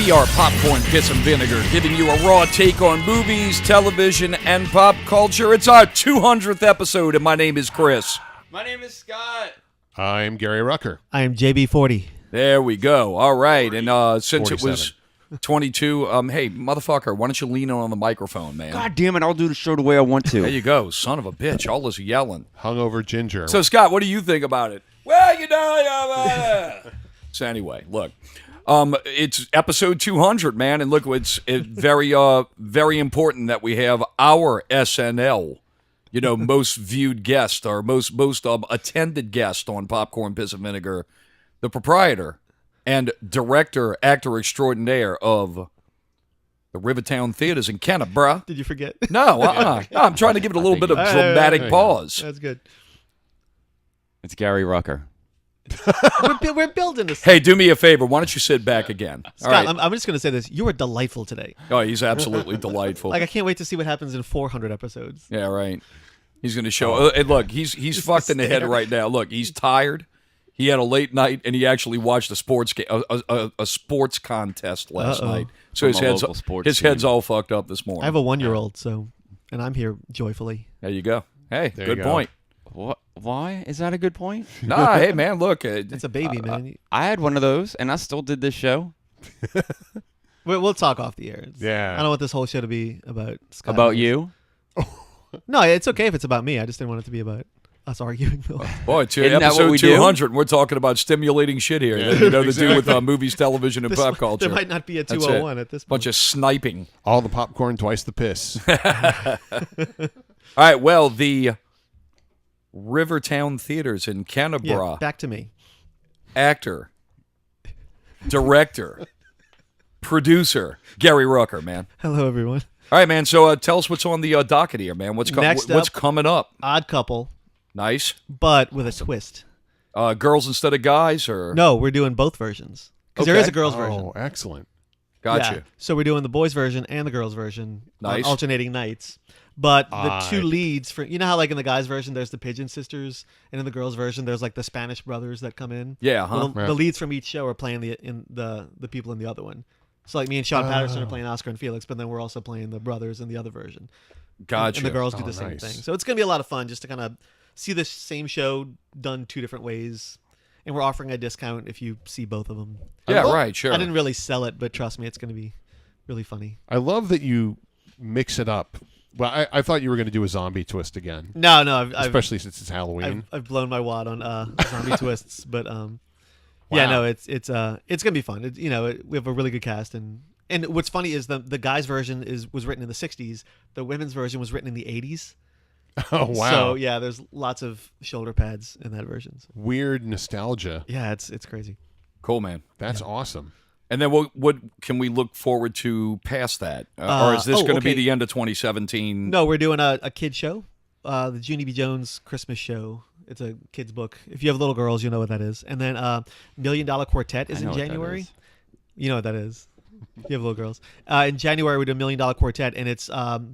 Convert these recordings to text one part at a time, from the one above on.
We are Popcorn, Piss, and Vinegar, giving you a raw take on movies, television, and pop culture. It's our 200th episode, and my name is Chris. My name is Scott. I'm Gary Rucker. I am JB40. There we go. All right, and since 47. it was 22, hey, motherfucker, why don't you lean on the microphone, man? God damn it, I'll do the show the way I want to. There you go, son of a bitch. All this yelling. Hungover ginger. So, Scott, what do you think about it? Well, you know, So anyway, look, it's episode 200, man, and look, it's very, very important that we have our SNL, most viewed guest or most attended guest on Popcorn, Piss, and Vinegar, the proprietor and director, actor extraordinaire of the Rivertown Theaters in Canada. Did you forget? No, no, I'm trying to give it a little bit of dramatic pause. That's good. It's Gary Rucker. We're building this. Hey, do me a favor. Why don't you sit back again? Scott, All right. I'm just going to say this. You were delightful today. Oh, he's absolutely delightful. Like, I can't wait to see what happens in 400 episodes. Yeah, right. He's going to show. And look, he's fucked in the head right now. Look, he's tired. He had a late night, and he actually watched a sports a sports contest last night. So his head's all fucked up this morning. I have a 1-year-old, and I'm here joyfully. There you go. Hey, There good you go. point. What? Why? Is that a good point? Nah, hey, man, look. It's a baby, man. I had one of those, and I still did this show. We'll talk off the air. Yeah. I don't want this whole show to be about Scott. About you? No, it's okay if it's about me. I just didn't want it to be about us arguing. Boy, it's Isn't that what episode we do? 200, and we're talking about stimulating shit here. Yeah, To do with movies, television, and pop culture. There might not be a That's 201 it. at this point. Bunch of sniping. All the popcorn, twice the piss. All right, well, the Rivertown Theaters in Canberra. Yeah, back to me. Actor, director, producer, Gary Rucker, man. Hello, everyone. All right, man. So tell us what's on the docket here, man. What's Next what's up- coming up? Odd couple, Nice. but with a twist. Girls instead of guys, or No, we're doing both versions. Because there Okay. is a girls version. Oh, excellent. Gotcha. Yeah. So we're doing the boys version and the girls version on Nice. alternating nights. But the two Aight. leads for how like in the guys version there's the Pigeon sisters, and in the girls version there's like the Spanish brothers that come in. Yeah, huh? Well, Right. the leads from each show are playing the people in the other one. So like me and Sean Patterson are playing Oscar and Felix, but then we're also playing the brothers in the other version. Gotcha. And the girls do Oh, the same nice. thing. So it's gonna be a lot of fun just to kind of see the same show done two different ways. And we're offering a discount if you see both of them. Yeah, right, sure. I didn't really sell it, but trust me, it's going to be really funny. I love that you mix it up. Well, I thought you were going to do a zombie twist again, No, I've especially since it's Halloween. I've blown my wad on zombie twists, but yeah, Wow. no, it's gonna be fun. We have a really good cast, and what's funny is the guys version was written in the '60s. The women's version was written in the '80s. Oh, wow. So yeah, there's lots of shoulder pads in that version. So, Weird nostalgia. yeah, it's crazy. Cool, man. That's awesome. And then what can we look forward to past that? Or is this going to be okay. the end of 2017? No, we're doing a kid show, the Junie B. Jones Christmas show. It's a kid's book. If you have little girls, you know what that is. And then $1 Million Quartet is I in know what that January. is. You know what that is. You have little girls. In January, we do $1 Million Quartet, and it's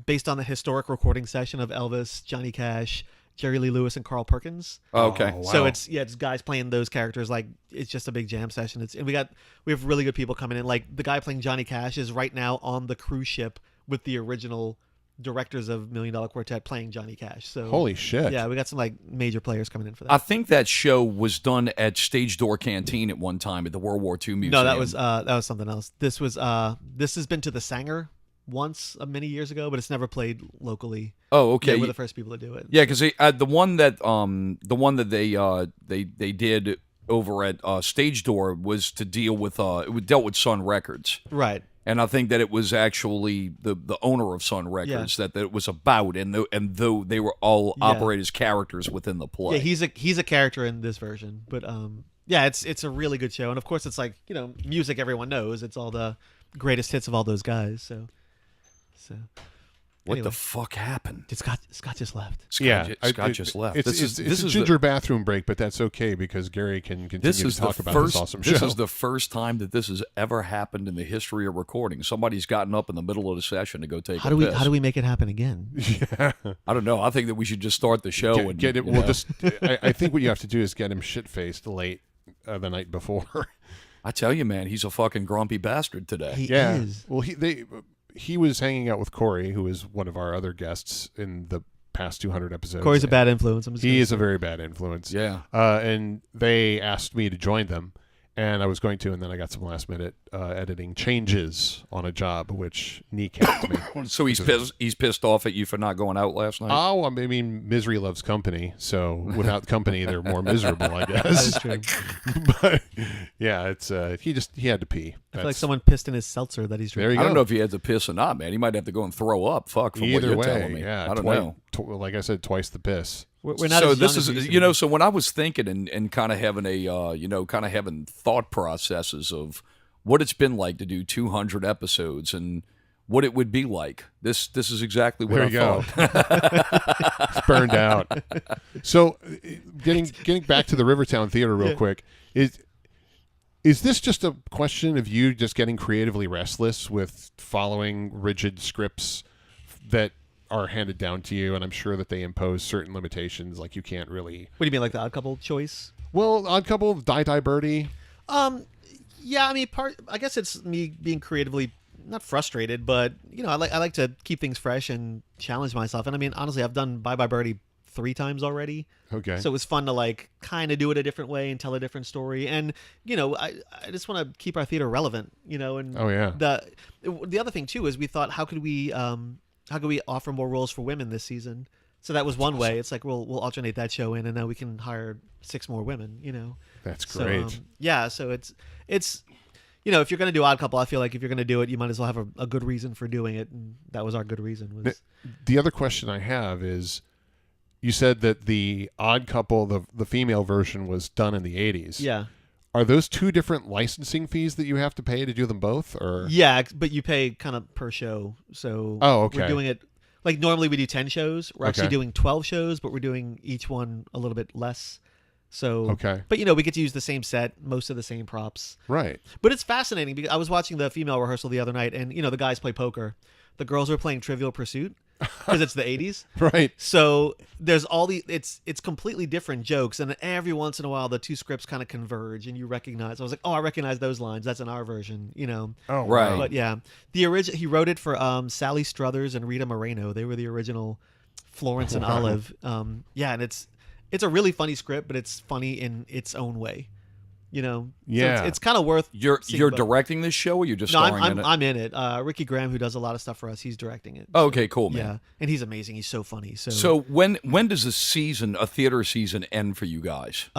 based on the historic recording session of Elvis, Johnny Cash, Jerry Lee Lewis, and Carl Perkins. Oh, okay. Oh, wow. So it's guys playing those characters. Like it's just a big jam session. And we have really good people coming in. Like the guy playing Johnny Cash is right now on the cruise ship with the original directors of $1 Million Quartet playing Johnny Cash. So Holy shit. yeah, we got some like major players coming in for that. I think that show was done at Stage Door Canteen at one time at the World War II Museum. No, that was something else. This has been to the Sanger once many years ago, but it's never played locally. Oh, okay. Yeah, we're the first people to do it. Yeah, because the one that they did over at Stage Door was to deal with it dealt with Sun Records, Right. and I think that it was actually the owner of Sun Records that it was about, and though they were all Yeah. operate as characters within the play. Yeah, he's a character in this version, but yeah, it's a really good show, and of course it's like music everyone knows. It's all the greatest hits of all those guys. So What anyway. the fuck happened? Scott just left. Scott just left. It's a ginger bathroom break, but that's okay because Gary can continue to talk about this awesome show. This is the first time that this has ever happened in the history of recording. Somebody's gotten up in the middle of the session to go take How a piss. do we make it happen again? Yeah. I don't know. I think that we should just start the show and Get it. you Well, know. just I think what you have to do is get him shit faced late the night before. I tell you, man, he's a fucking grumpy bastard today. He Yeah. is. Well, he was hanging out with Corey, who is one of our other guests in the past 200 episodes. Corey's a bad influence. He is a very bad influence. Yeah. And they asked me to join them, and I was going to, and then I got some last minute editing changes on a job, which kneecapped me. So he's pissed off at you for not going out last night? Oh, I mean, misery loves company. So without company, they're more miserable, I That guess. is true. But yeah, it's he had to pee. I feel like someone pissed in his seltzer that he's There drinking. you I don't go. know if he had to piss or not, man. He might have to go and throw up. Fuck, from what Either you're way, telling me. yeah. I don't know. Like I said, twice the piss. We're not So as this young as we is, used to you know, be. so when I was thinking and kind of having kind of having thought processes of what it's been like to do 200 episodes and what it would be like. This is exactly what There I you go. thought. It's burned out. So, getting back to the Rivertown Theater real quick, is this just a question of you just getting creatively restless with following rigid scripts that are handed down to you? And I'm sure that they impose certain limitations, like you can't really. What do you mean, like the Odd Couple choice? Well, Odd Couple, Die Birdie. Yeah, I mean, I guess it's me being creatively not frustrated, but I like to keep things fresh and challenge myself. And I mean, honestly, I've done Bye Bye Birdie 3 times already. Okay. So it was fun to like kind of do it a different way and tell a different story. And I just want to keep our theater relevant. And Oh, yeah. the other thing too is we thought, how could we offer more roles for women this season? So that was one way. It's like we'll alternate that show in, and now we can hire 6 more women. That's So, great. yeah, so it's if you're going to do Odd Couple, I feel like if you're going to do it, you might as well have a good reason for doing it, and that was our good reason. The other question I have is, you said that the Odd Couple, the female version, was done in the 80s. Yeah. Are those 2 different licensing fees that you have to pay to do them both, or? Yeah, but you pay kind of per show. So Okay. we're doing it like normally we do 10 shows. We're actually Okay. doing 12 shows, but we're doing each one a little bit less. So Okay. But we get to use the same set, most of the same props. Right. But it's fascinating because I was watching the female rehearsal the other night, and the guys play poker. The girls are playing Trivial Pursuit because it's the 80s. Right. So there's all it's completely different jokes, and every once in a while the 2 scripts kind of converge, and you recognize. I was like, oh, I recognize those lines. That's in our version, Oh, Right. wow. But yeah, the original he wrote it for Sally Struthers and Rita Moreno. They were the original Florence and Olive. Yeah, and it's a really funny script, but it's funny in its own way. So Yeah. it's kind of worth. You're seeing you're both. directing this show, or you're just No, starring in it? I'm in it. Ricky Graham, who does a lot of stuff for us, he's directing it. Oh, okay, cool, man. Yeah, and he's amazing. He's so funny. So when does a theater season end for you guys?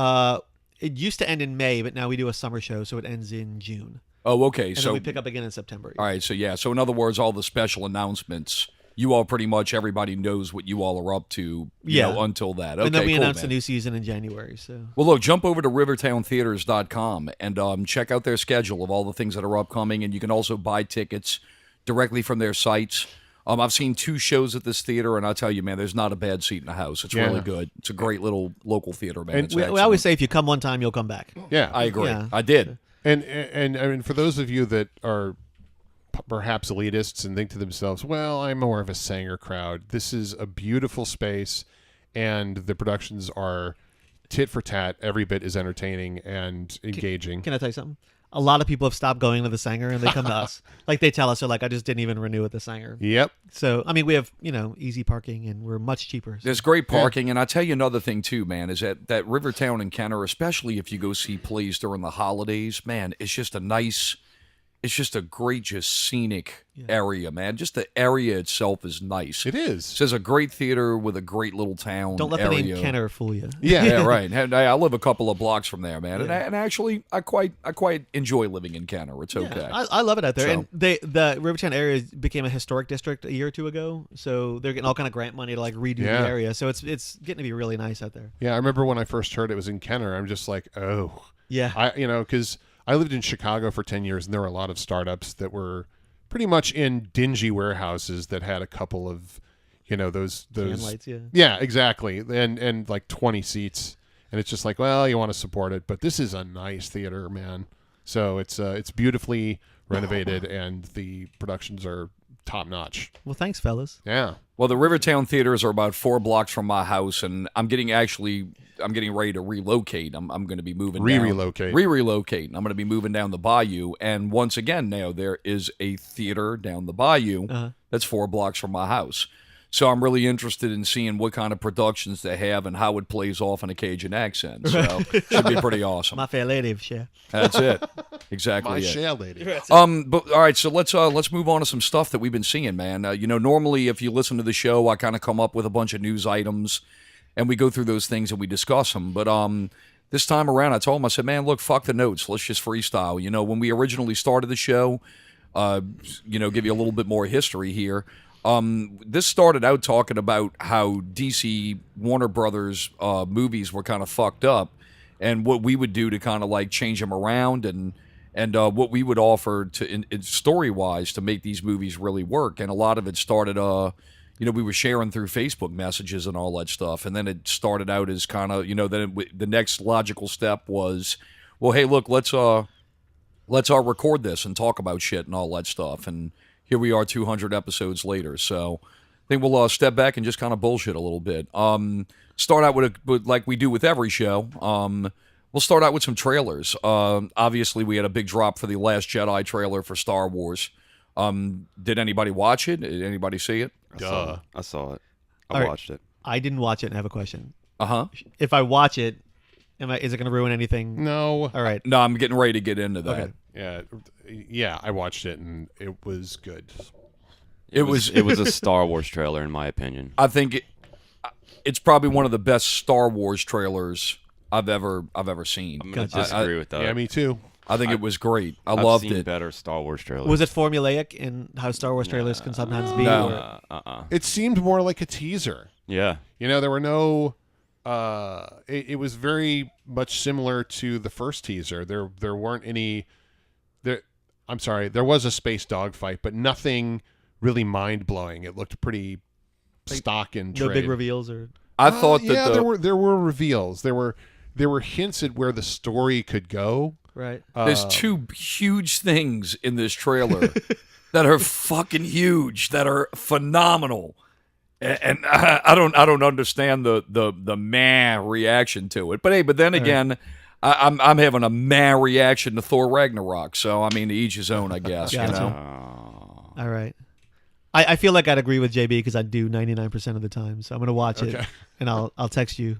It used to end in May, but now we do a summer show, so it ends in June, Oh, okay. and So then we pick up again in September. all right. So yeah. So in other words, all the special announcements, you all pretty much everybody knows what you all are up to. You Yeah. know, until that. Okay. And then we cool, announce man. the new season in January. So Well, look, jump over to rivertowntheaters.com and check out their schedule of all the things that are upcoming, and you can also buy tickets directly from their sites. I've seen 2 shows at this theater, and I'll tell you, man, there's not a bad seat in the house. It's Yeah. really good. It's a great little local theater, man. And It's we excellent. always say if you come one time, you'll come back. Yeah. I agree. Yeah. I did. And I mean, for those of you that are perhaps elitists and think to themselves, well, I'm more of a Sanger crowd. This is a beautiful space, and the productions are tit for tat. Every bit is entertaining and engaging. Can I tell you something? A lot of people have stopped going to the Sanger, and they come to us. Like they tell us, they're like, I just didn't even renew at the Sanger. Yep. So I mean, we have easy parking, and we're much cheaper. There's great parking, and I tell you another thing too, man, is that Rivertown and Kenner, especially if you go see plays during the holidays, man, it's just a great, just scenic area, man. Just the area itself is nice. It is. It's a great theater with a great little town. Don't let area. the name Kenner fool you. Yeah. Yeah, right. And I live a couple of blocks from there, man, and actually, I quite enjoy living in Kenner. It's okay. Yeah, I love it out there. So- And the Rivertown area became a historic district a year or 2 ago, so they're getting all kind of grant money to like redo Yeah. the area. So it's getting to be really nice out there. Yeah. I remember when I first heard it was in Kenner, I'm just like, oh. Yeah. Because I lived in Chicago for 10 years, and there were a lot of startups that were pretty much in dingy warehouses that had a couple of, those Fan lights, yeah. Yeah, exactly, and like 20 seats, and it's just like, well, you want to support it, but this is a nice theater, man. So it's beautifully renovated, and the productions are top notch. Well, thanks, fellas. Yeah. Well, the Rivertown theaters are about 4 blocks from my house, and I'm getting actually I'm getting ready to relocate. I'm going to be moving Relocate. Relocate. I'm going to be moving down the bayou, and once again now there is a theater down the bayou that's 4 blocks from my house. So I'm really interested in seeing what kind of productions they have and how it plays off in a Cajun accent. So should be pretty awesome. My fair lady, share. That's it. Exactly. My it. share lady. But all right, so let's move on to some stuff that we've been seeing, man. Normally if you listen to the show, I kind of come up with a bunch of news items, and we go through those things and we discuss them. But this time around, I told him, I said, man, look, fuck the notes. Let's just freestyle. When we originally started the show, give you a little bit more history here. This started out talking about how DC Warner Brothers movies were kind of fucked up, and what we would do to kind of like change them around, and what we would offer to in story wise to make these movies really work. And a lot of it started, we were sharing through Facebook messages and all that stuff, and then it started out as kind of, the next logical step was, well, hey, look, let's record this and talk about shit and all that stuff. And here we are 200 episodes later. So I think we'll step back and just kind of bullshit a little bit. Start out with like we do with every show. We'll start out with some trailers. Obviously, we had a big drop for the Last Jedi trailer for Star Wars. Did anybody watch it? Did anybody see it? I saw it. I All right. watched it. I didn't watch it and I have a question. Uh-huh. If I watch it, is it going to ruin anything? No. All right. No, I'm getting ready to get into that. Okay. Yeah, I watched it and it was good. It was a Star Wars trailer, in my opinion. I think it's probably one of the best Star Wars trailers I've ever seen. I'm going to disagree with that. Yeah, me too. I think it was great. I've loved seen it. better Star Wars trailers. Was it formulaic in how Star Wars trailers can sometimes be? No. or- It seemed more like a teaser. Yeah. There were no. It was very much similar to the first teaser. There weren't any. I'm sorry. There was a space dogfight, but nothing really mind blowing. It looked pretty stock and No trade. big reveals or. I thought that there were reveals. There were hints at where the story could go. Right. there's 2 huge things in this trailer that are fucking huge, that are phenomenal. And I don't understand the meh reaction to it. But hey, then again, I'm having a meh reaction to Thor Ragnarok. So I mean, to each his own, I guess. Gotcha. All right. I feel like I'd agree with JB because I do 99% of the time. So I'm going to watch it and I'll text you.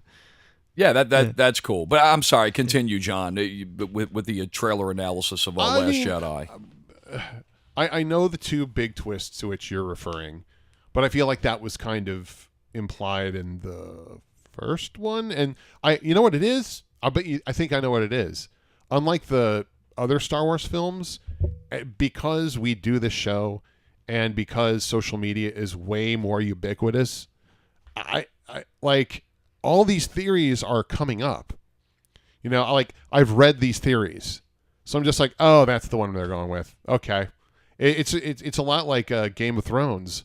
Yeah, that's cool. But I'm sorry. Continue, John, with the trailer analysis of Last Jedi. I know the 2 big twists to which you're referring, but I feel like that was kind of implied in the first one. And you know what it is? I think I know what it is. Unlike the other Star Wars films, because we do this show and because social media is way more ubiquitous, I like all these theories are coming up. I've read these theories, so I'm just like, oh, that's the one they're going with. Okay, it's a lot like Game of Thrones,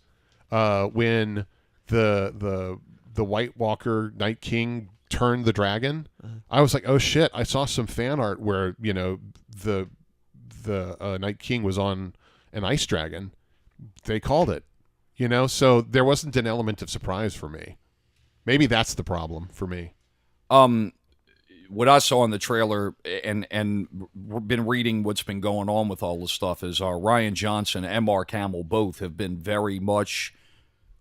when the White Walker Night King turned the dragon. I was like, oh shit! I saw some fan art where the Night King was on an ice dragon. They called it, so there wasn't an element of surprise for me. Maybe that's the problem for me. What I saw in the trailer and been reading what's been going on with all this stuff is Ryan Johnson and Mark Hamill both have been very much.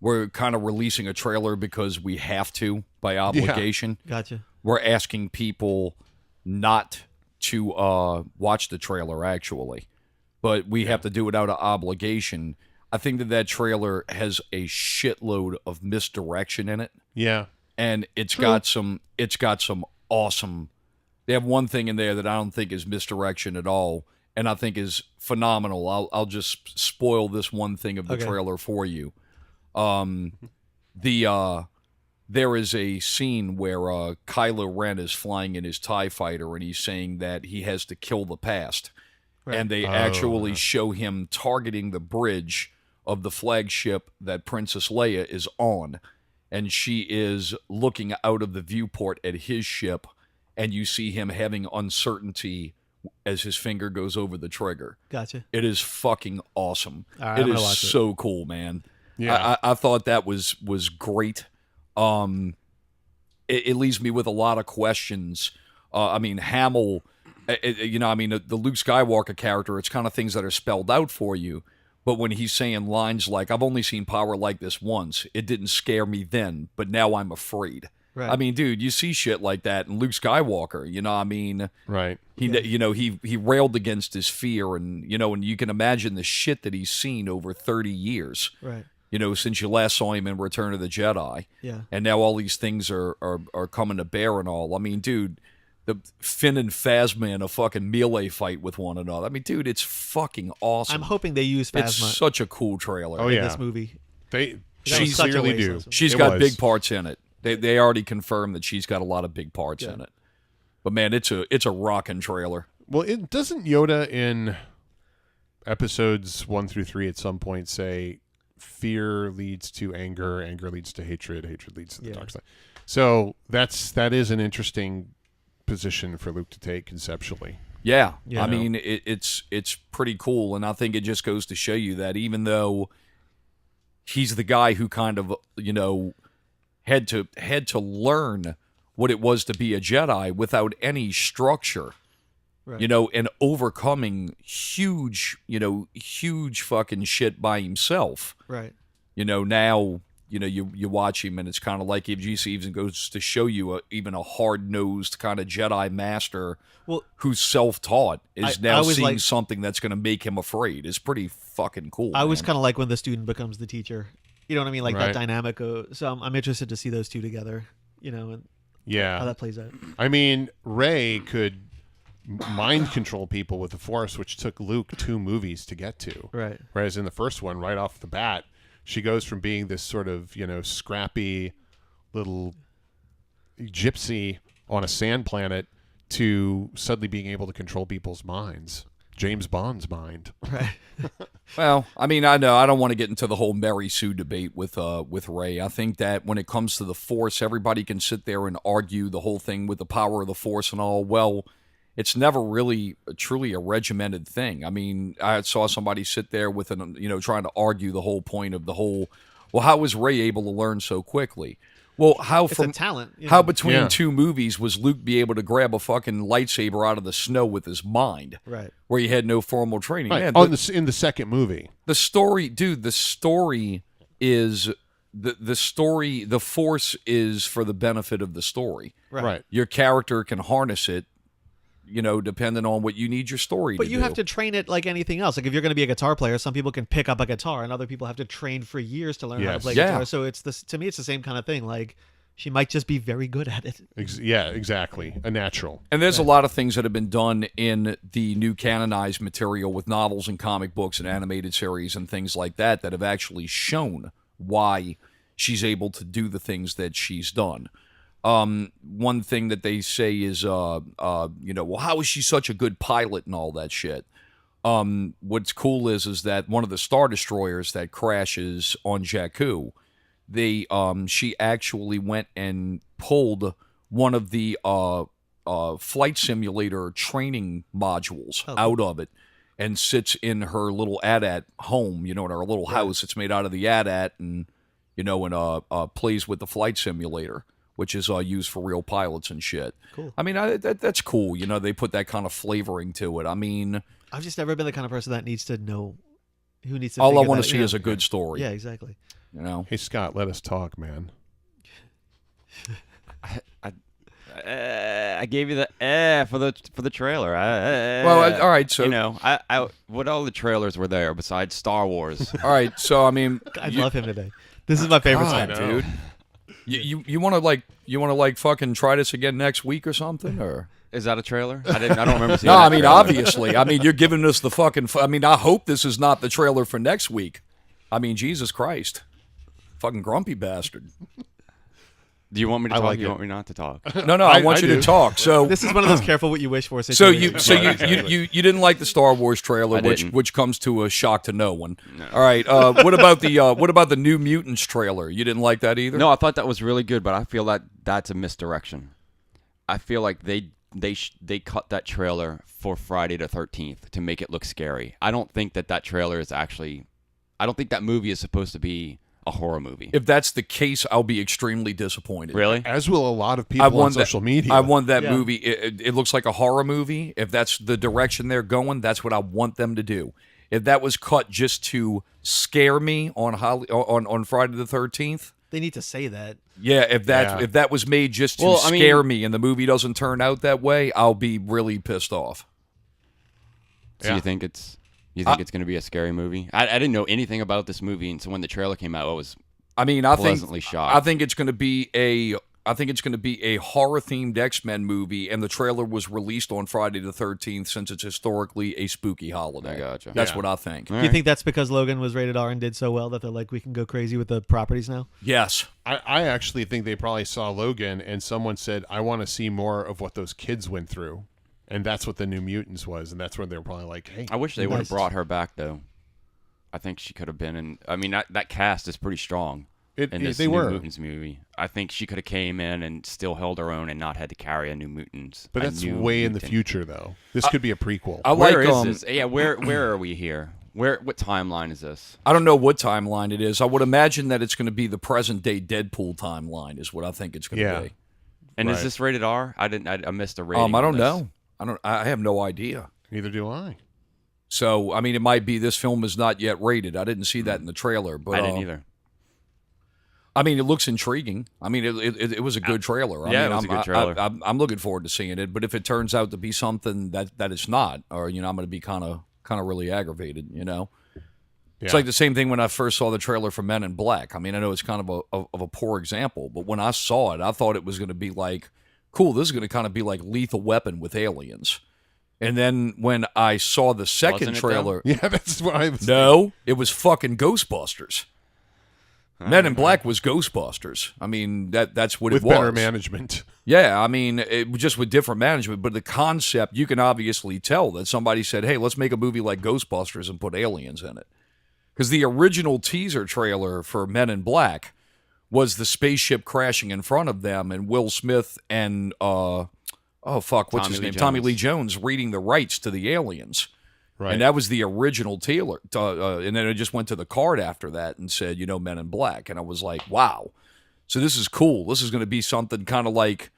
We're kind of releasing a trailer because we have to by obligation. Yeah. Gotcha. We're asking people not to watch the trailer actually, but we have to do it out of obligation. I think that trailer has a shitload of misdirection in it. Yeah. And it's got some awesome. They have one thing in there that I don't think is misdirection at all, and I think is phenomenal. I'll just spoil this one thing of the trailer for you. There is a scene where Kylo Ren is flying in his TIE fighter and he's saying that he has to kill the past. Right. And they actually show him targeting the bridge of the flagship that Princess Leia is on. And she is looking out of the viewport at his ship, and you see him having uncertainty as his finger goes over the trigger. Gotcha. It is fucking awesome. Right, it is so cool, man. Yeah. I thought that was great. it leaves me with a lot of questions. I mean, Hamill, I mean, the Luke Skywalker character, it's kind of things that are spelled out for you. But when he's saying lines like, I've only seen power like this once, it didn't scare me then, but now I'm afraid. Right. I mean, dude, you see shit like that in Luke Skywalker, I mean, Right. he railed against his fear, and and you can imagine the shit that he's seen over 30 years. Right. Since you last saw him in Return of the Jedi. Yeah. And now all these things are coming to bear and all. I mean, dude, the Finn and Phasma in a fucking melee fight with one another. I mean, dude, it's fucking awesome. I'm hoping they use It's Phasma such a cool trailer. Oh, in yeah. this movie. They That was such a clearly waste do. of some- She's It got was. big parts in it. They already confirmed that she's got a lot of big parts in it. But man, it's a rocking trailer. Well, it doesn't Yoda in episodes 1 through 3 at some point say fear leads to anger, anger leads to hatred, hatred leads to the dark side. So that is an interesting position for Luke to take conceptually. Yeah. Yeah. I mean, it's pretty cool, and I think it just goes to show you that even though he's the guy who kind of, had to learn what it was to be a Jedi without any structure. Right. And overcoming huge fucking shit by himself. Right. Now, you watch him and it's kind of like if GC even goes to show you even a hard-nosed kind of Jedi master who's self-taught is now was seeing like- something that's going to make him afraid. It's pretty fucking cool. I was man. kind of like when the student becomes the teacher. You know what I mean? Like Right. that dynamic. So I'm interested to see those two together, and how Yeah. that plays out. I mean, Rey could mind control people with the Force, which took Luke 2 movies to get to. Right. Whereas in the first one, right off the bat, she goes from being this sort of, scrappy little gypsy on a sand planet to suddenly being able to control people's minds. James Bond's mind. Right. Well, I mean, I know I don't want to get into the whole Mary Sue debate with Rey. I think that when it comes to the Force, everybody can sit there and argue the whole thing with the power of the Force and all. Well, it's never really truly a regimented thing. I mean, I saw somebody sit there with trying to argue the whole point of the whole. Well, how was Rey able to learn so quickly? Well, how It's a talent. how between Yeah. 2 movies was Luke be able to grab a fucking lightsaber out of the snow with his mind, Right. where he had no formal training? Right. Man, In the second movie. the story, dude. The story is the story. The Force is for the benefit of the story. Right. Your character can harness it, depending on what you need your story But to you do. have to train it like anything else. Like if you're going to be a guitar player, some people can pick up a guitar, and other people have to train for years to learn how to Yes. play Yeah. guitar. So to me, it's the same kind of thing. Like she might just be very good at it. Yeah, exactly. A natural. And there's a lot of things that have been done in the new canonized material with novels and comic books and animated series and things like that have actually shown why she's able to do the things that she's done. One thing that they say is, well, how is she such a good pilot and all that shit? What's cool is that one of the Star Destroyers that crashes on Jakku, she actually went and pulled one of the flight simulator training modules out of it and sits in her little AT-AT home, in her little house. It's made out of the AT-AT and, plays with the flight simulator, which is used for real pilots and shit. Cool. I mean, that's cool. They put that kind of flavoring to it. I mean, I've just never been the kind of person that needs to know who needs to. all I figure want that- to see is a good story. Yeah, exactly. Hey, Scott, let us talk, man. I gave you the for the trailer. Well, all right. So I what all the trailers were there besides Star Wars? all right. So I mean, I love him today. This is my favorite God, song. dude. You want to fucking try this again next week or something, or? Is that a trailer? I don't remember seeing. No, that I mean, trailer. obviously. I mean, you're giving us the fucking. I mean, I hope this is not the trailer for next week. I mean, Jesus Christ, fucking grumpy bastard. Do you want me to I talk? like You it. want me not to talk? No, I want I you to do. talk. So, This is one of those careful what you wish for so situations. you didn't like the Star Wars trailer, I didn't. which comes to a shock to no one. All right. What about the New Mutants trailer? You didn't like that either? No, I thought that was really good, but I feel that that's a misdirection. I feel like they cut that trailer for Friday the 13th to make it look scary. I don't think that trailer is actually. I don't think that movie is supposed to be a horror movie. If that's the case, I'll be extremely disappointed. Really? As will a lot of people on social media. I want that Yeah. movie. It looks like a horror movie. If that's the direction they're going, that's what I want them to do. If that was cut just to scare me on Friday the 13th, They need to say that. yeah. If that was made just to Well, I mean- scare me, and the movie doesn't turn out that way, I'll be really pissed off. So Yeah. you think it's going to be a scary movie? I didn't know anything about this movie, and so when the trailer came out, I was I mean, I pleasantly think shocked. I think it's going to be a horror themed X-Men movie, and the trailer was released on Friday the 13th since it's historically a spooky holiday. I gotcha. That's Yeah. what I think. Do you think that's because Logan was rated R and did so well that they're like, we can go crazy with the properties now? Yes. I actually think they probably saw Logan and someone said, I want to see more of what those kids went through. And that's what the New Mutants was. And that's where they were probably like, hey. I wish they would have Nice. brought her back, though. I think she could have been in. I mean, that cast is pretty strong in this they New were. Mutants movie. I think she could have came in and still held her own and not had to carry a New Mutants. But a that's new way in the mutant. future, though. This could be a prequel. I Where like is this? Yeah, where are we here? What timeline is this? I don't know what timeline it is. I would imagine that it's going to be the present day Deadpool timeline is what I think it's going to Yeah. be. And Right. is this rated R? I missed the rating. I on don't this. know. I have no idea. Neither do I. So, I mean, it might be this film is not yet rated. I didn't see that in the trailer, but I didn't either. I mean, it looks intriguing. I mean, it was a good trailer. I Yeah, mean, it was a good trailer. I'm looking forward to seeing it. But if it turns out to be something that it's not, or I'm going to be kind of really aggravated. It's Yeah. like the same thing when I first saw the trailer for Men in Black. I mean, I know it's kind of a poor example, but when I saw it, I thought it was going to be like, cool, this is going to kind of be like Lethal Weapon with aliens. And then when I saw the second Wasn't it, though? trailer, Yeah, that's what I was no, it was fucking Ghostbusters. Men in Black was Ghostbusters. I mean, that's what with it was. better management. Yeah, I mean, it was just with different management, but the concept, you can obviously tell that somebody said, hey, let's make a movie like Ghostbusters and put aliens in it. Because the original teaser trailer for Men in Black was the spaceship crashing in front of them and Will Smith and, what's Tommy his Lee name? Tommy Jones. Lee Jones reading the rights to the aliens. Right. And that was the original trailer. And then it just went to the card after that and said, Men in Black. And I was like, wow. So this is cool. This is going to be something kind of like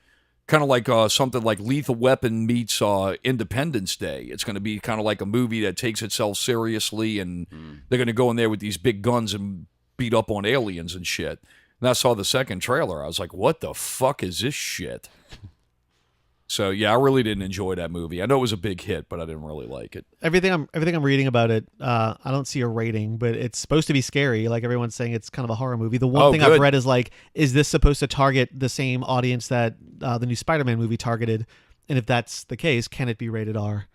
something like Lethal Weapon meets Independence Day. It's going to be kind of like a movie that takes itself seriously, and they're going to go in there with these big guns and beat up on aliens and shit. And I saw the second trailer. I was like, what the fuck is this shit? So, yeah, I really didn't enjoy that movie. I know it was a big hit, but I didn't really like it. Everything I'm reading about it, I don't see a rating, but it's supposed to be scary. Like everyone's saying, it's kind of a horror movie. The one thing good. I've read is like, is this supposed to target the same audience that the new Spider-Man movie targeted? And if that's the case, can it be rated R?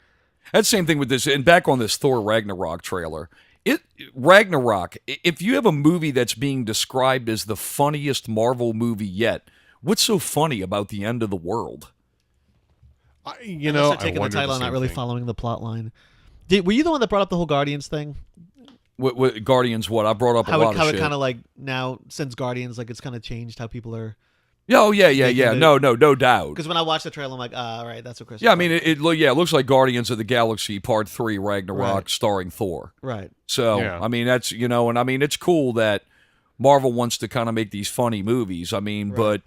That's the same thing with this. And back on this Thor Ragnarok trailer, Ragnarok, if you have a movie that's being described as the funniest Marvel movie yet, what's so funny about the end of the world? You Unless know, they're taking the title and not really following the plot line. Were you the one that brought up the whole Guardians thing? What Guardians? What I brought up How a lot it of shit. kind of like now since Guardians, like it's kind of changed how people are. Yeah, oh yeah. Making No doubt. Because when I watched the trailer, I'm like, all right, that's what Chris. Yeah, I mean, it looks like Guardians of the Galaxy Part 3 Ragnarok Right. starring Thor. right. So, Yeah. I mean, that's, and I mean, it's cool that Marvel wants to kind of make these funny movies. I mean, but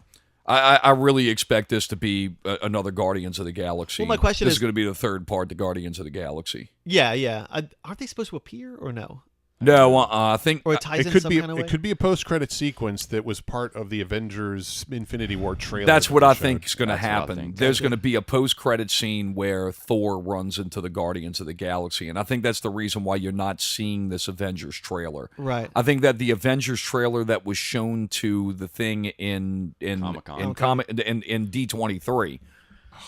I really expect this to be another Guardians of the Galaxy. Well, my question this is- is going to be the third part to Guardians of the Galaxy. Yeah. Aren't they supposed to appear or no? No, I think Or it ties It in could some be kind of way? it could be a post-credit sequence that was part of the Avengers Infinity War trailer. that's that what they I showed. think is going to That's what I happen. think. There's going to be a post-credit scene where Thor runs into the Guardians of the Galaxy, and I think that's the reason why you're not seeing this Avengers trailer. Right. I think that the Avengers trailer that was shown to the thing in Comic-Con. in D23,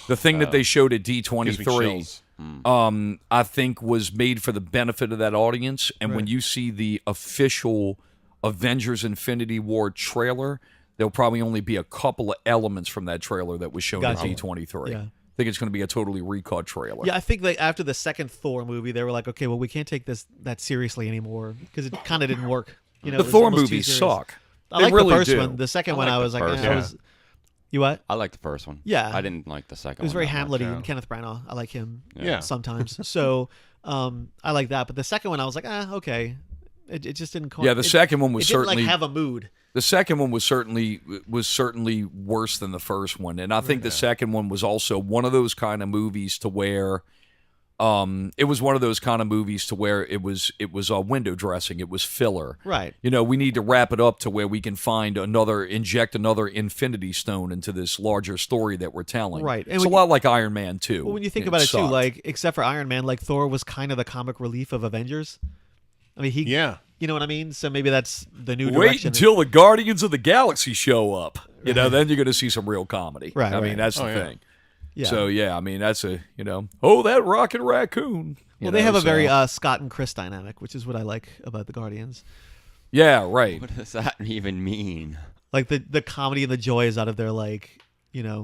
the thing that they showed at Gives me D23, chills. I think was made for the benefit of that audience. And when you see the official Avengers Infinity War trailer, there'll probably only be a couple of elements from that trailer that was shown Gotcha. at D23. Yeah. I think it's going to be a totally recut trailer. Yeah, I think like after the second Thor movie, they were like, okay, well, we can't take this that seriously anymore because it kind of didn't work. You know, The it was Thor almost too movies serious. suck. I They like really the first do. one. The second I one, like I the was like, first I one. was. You what? I liked the first one. Yeah. I didn't like the second It was one. very that much. Hamlet-y yeah. and Kenneth Branagh. I like him Yeah. sometimes. So I like that. But the second one, I was like, okay. It just didn't. Yeah, the second one was it didn't, certainly like have a mood. the second one was certainly worse than the first one, and I think the second one was also one of those kind of movies to where. It was one of those kind of movies to where it was window dressing. It was filler. Right. You know, we need to wrap it up to where we can inject another Infinity Stone into this larger story that we're telling. Right. And It's a lot like Iron Man 2. Well, when you think about it too, sucked. like except for Iron Man, like Thor was kind of the comic relief of Avengers. I mean, Yeah. You know what I mean? So maybe that's the new Wait direction. until the Guardians of the Galaxy show up. You know, then you're going to see some real comedy. Right, I mean, right. that's the yeah. thing. Yeah. So, yeah, I mean, that's that rocket raccoon. Well, they have a very Scott and Chris dynamic, which is what I like about the Guardians. Yeah, right. What does that even mean? Like the comedy and the joy is out of their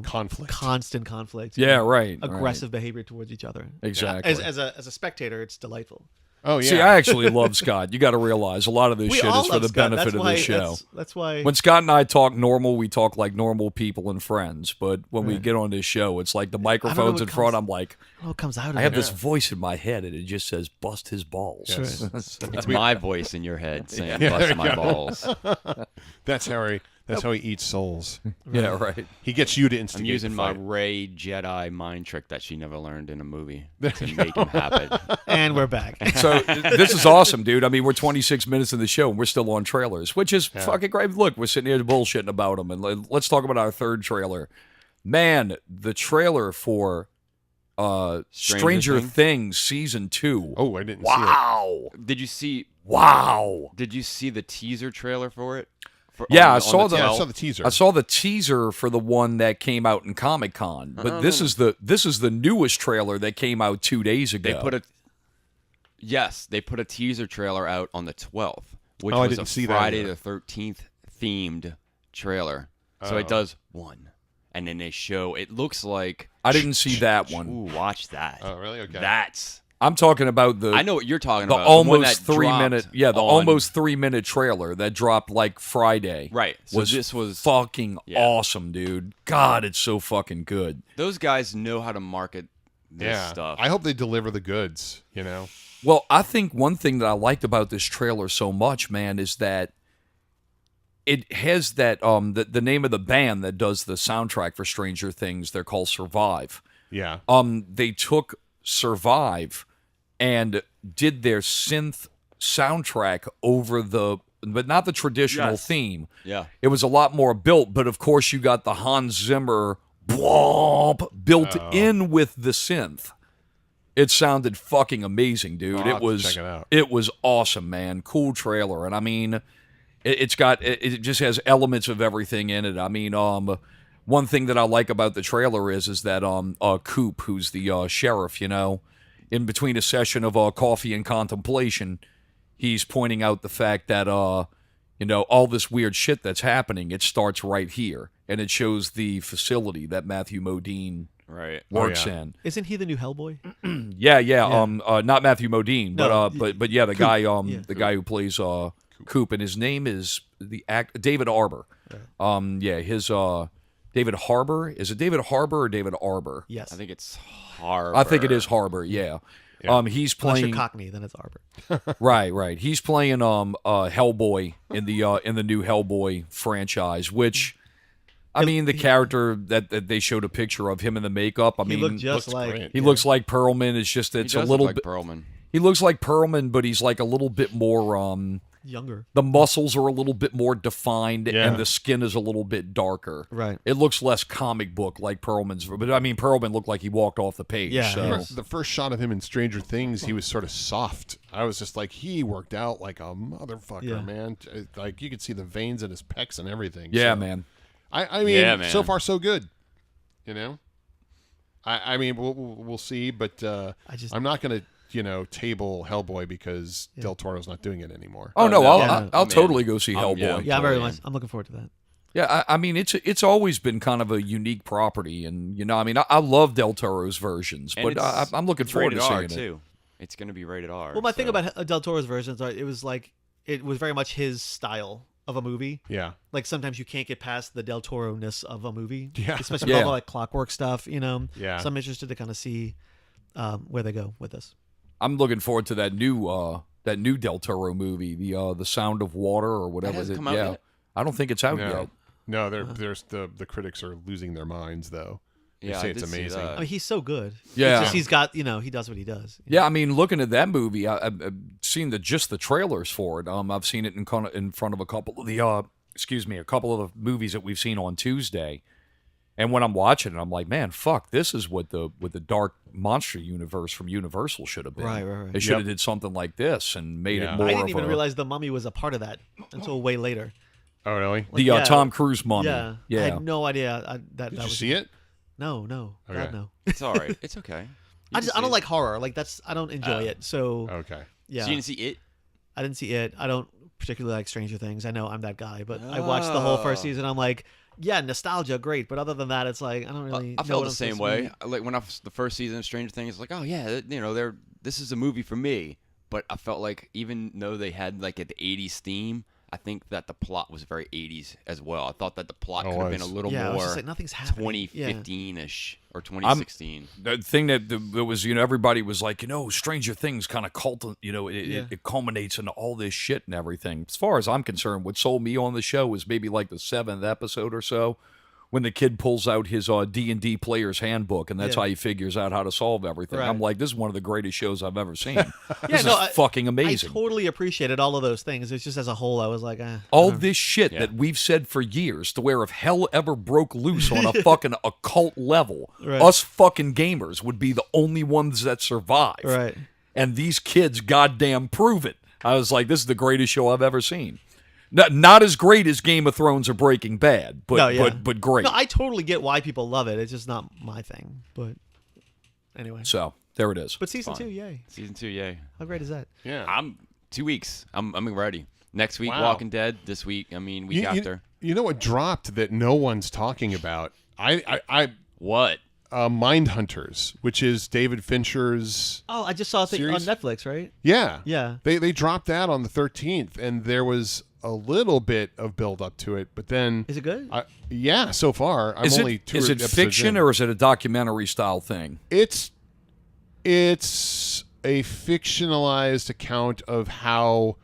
Conflict. constant conflict. Yeah, right. Aggressive behavior towards each other. Exactly. As a spectator, it's delightful. Oh yeah. See, I actually love Scott. You got to realize a lot of this We shit all is for love the Scott. benefit of the show. That's why. When Scott and I talk normal, we talk like normal people and friends. But when we get on this show, it's like the microphone's in what front. comes- I'm like, what comes out of I have it. this voice in my head, and it just says, "Bust his balls." Yes. It's my voice in your head saying, Yeah, there bust you my go. balls. That's how he eats souls. Yeah, right. He gets you to instigate. I'm using the my fight. Rey Jedi mind trick that she never learned in a movie to make him happen. And we're back. So this is awesome, dude. I mean, we're 26 minutes in the show, and we're still on trailers, which is fucking great. Look, we're sitting here bullshitting about them, and let's talk about our third trailer. Man, the trailer for Stranger Things season 2. Oh, I didn't Wow! Did you see? Wow! Did you see the teaser trailer for it? Yeah, I on saw see it. Yeah, I 12th? saw the teaser. I saw the teaser for the one that came out in Comic-Con, but this is the newest trailer that came out 2 days ago. They put a teaser trailer out on the 12th, which Oh, I was didn't a see that Friday either. the 13th themed trailer. So it does one, and then they show. It looks like I didn't see that one. Ooh, watch that. Oh, really? Okay. That's. I'm talking about I know what you're talking the about. The one almost that 3 dropped minute, the on- almost 3 minute trailer that dropped like Friday. Right. So this was fucking awesome, dude. God, it's so fucking good. Those guys know how to market this stuff. I hope they deliver the goods. You know. Well, I think one thing that I liked about this trailer so much, man, is that it has that the name of the band that does the soundtrack for Stranger Things. They're called Survive. Yeah. They took Survive and did their synth soundtrack over but not the traditional Yes. theme. Yeah. It was a lot more built, but of course you got the Hans Zimmer blomp built in with the synth. It sounded fucking amazing, dude. I'll have to check it out. It was awesome, man. Cool trailer, and I mean, it just has elements of everything in it. I mean, one thing that I like about the trailer is that Coop, who's the sheriff, you know, in between a session of coffee and contemplation, he's pointing out the fact that all this weird shit that's happening, it starts right here, and it shows the facility that Matthew Modine Right. works yeah. in. Isn't he the new Hellboy? Yeah. Not Matthew Modine, No, but yeah, the guy, Yeah. the guy who plays Coop, and his name is David Arbor. His David Harbour. Is it David Harbour or David Arbor? Yes. I think it's hard. I think it is Harbour. Yeah. He's Unless playing you're Cockney, then it's Arbor. right. He's playing Hellboy in the new Hellboy franchise, which. I mean, the character that they showed a picture of him in the makeup. I He mean, looked just looks like great. he looks like Perlman. It's just it's He a does little look like bit. Perlman. He looks like Perlman, but he's like a little bit more. younger. The muscles are a little bit more defined, Yeah. and the skin is a little bit darker. Right. It looks less comic book like Perlman's, but I mean, Perlman looked like he walked off the page. Yeah, So. yes. The first shot of him in Stranger Things, he was sort of soft. I was just like, he worked out like a motherfucker, Yeah. man. Like you could see the veins in his pecs and everything. Yeah, So, man. I mean, Yeah, man. so far so good. You know, I mean, we'll see, but I'm not going to table Hellboy because Del Toro's not doing it anymore. Oh no, no. I'll Man. totally go see Hellboy. yeah. Yeah, Totally. I'm looking forward to that. Yeah, I mean it's always been kind of a unique property, and I mean I love Del Toro's versions, And but it's- I'm looking it's forward to rated seeing R it. too. It's going to be rated R. Well, my thing so- about Del Toro's versions, it was like it was very much his style of a movie. Yeah, Like sometimes you can't get past the Del Toro-ness of a movie. Yeah. Especially with all the like clockwork stuff, Yeah. So I'm interested to kind of see where they go with this. I'm looking forward to that new That new Del Toro movie, the Sound of Water or whatever. hasn't come out yet? I don't think it's out yet. No, there's the critics are losing their minds though. They Yeah, say I it's did see amazing. that. I mean, he's so good. Yeah. It's just he's got, he does what he does. Yeah, I mean, looking at that movie, I've seen just the trailers for it. I've seen it in front of a couple of the a couple of the movies that we've seen on Tuesday. And when I'm watching it, I'm like, man, fuck, this is what the dark monster universe from Universal should have been. Right. They should have did something like this and made it more. I didn't of even a, realize the Mummy was a part of that until way later. Oh, really? Like, the yeah. Tom Cruise Mummy. Yeah. Yeah. I had no idea that Did that you was. see it? No. Okay. God, no. It's all right. It's okay. I don't like horror. Like I don't enjoy it. So Okay. yeah, So you didn't see it? I didn't see it. I don't particularly like Stranger Things. I know I'm that guy, but I watched the whole first season. I'm like, yeah, nostalgia, great, but other than that, it's like I don't really. I know felt what the I'm same supposed to way. Like when the first season of Stranger Things, like, oh yeah, this is a movie for me. But I felt like even though they had like an 80s theme, I think that the plot was very 80s as well. I thought that the plot could have been a little Yeah, I was more just like, nothing's happening. 2015-ish or 2016. The thing that was, everybody was like, Stranger Things kind of it culminates into all this shit and everything. As far as I'm concerned, what sold me on the show was maybe like the 7th episode or so, when the kid pulls out his D&D player's handbook, and that's how he figures out how to solve everything. Right. I'm like, this is one of the greatest shows I've ever seen. Yeah, This is fucking amazing. I totally appreciated all of those things. It's just as a whole, I was like, all this shit that we've said for years, to where if hell ever broke loose on a fucking occult level, Right. us fucking gamers would be the only ones that survive. right. And these kids goddamn prove it. I was like, this is the greatest show I've ever seen. Not as great as Game of Thrones or Breaking Bad, but No, yeah. but great. No, I totally get why people love it. It's just not my thing. But anyway. So there it is. But season Fine. 2, yay! Season 2, yay. How great is that? Yeah. I'm 2 weeks. I'm ready. Next week, Wow. Walking Dead. This week, week after. You know what dropped that no one's talking about? What? Mindhunters, which is David Fincher's. Oh, I just saw a thing on Series? Netflix, right? Yeah. Yeah. They dropped that on the 13th, and there was a little bit of build up to it, but then Is it good? yeah, so far I'm Is only it, two is it episodes fiction in. or is it a documentary style thing? It's a fictionalized account of how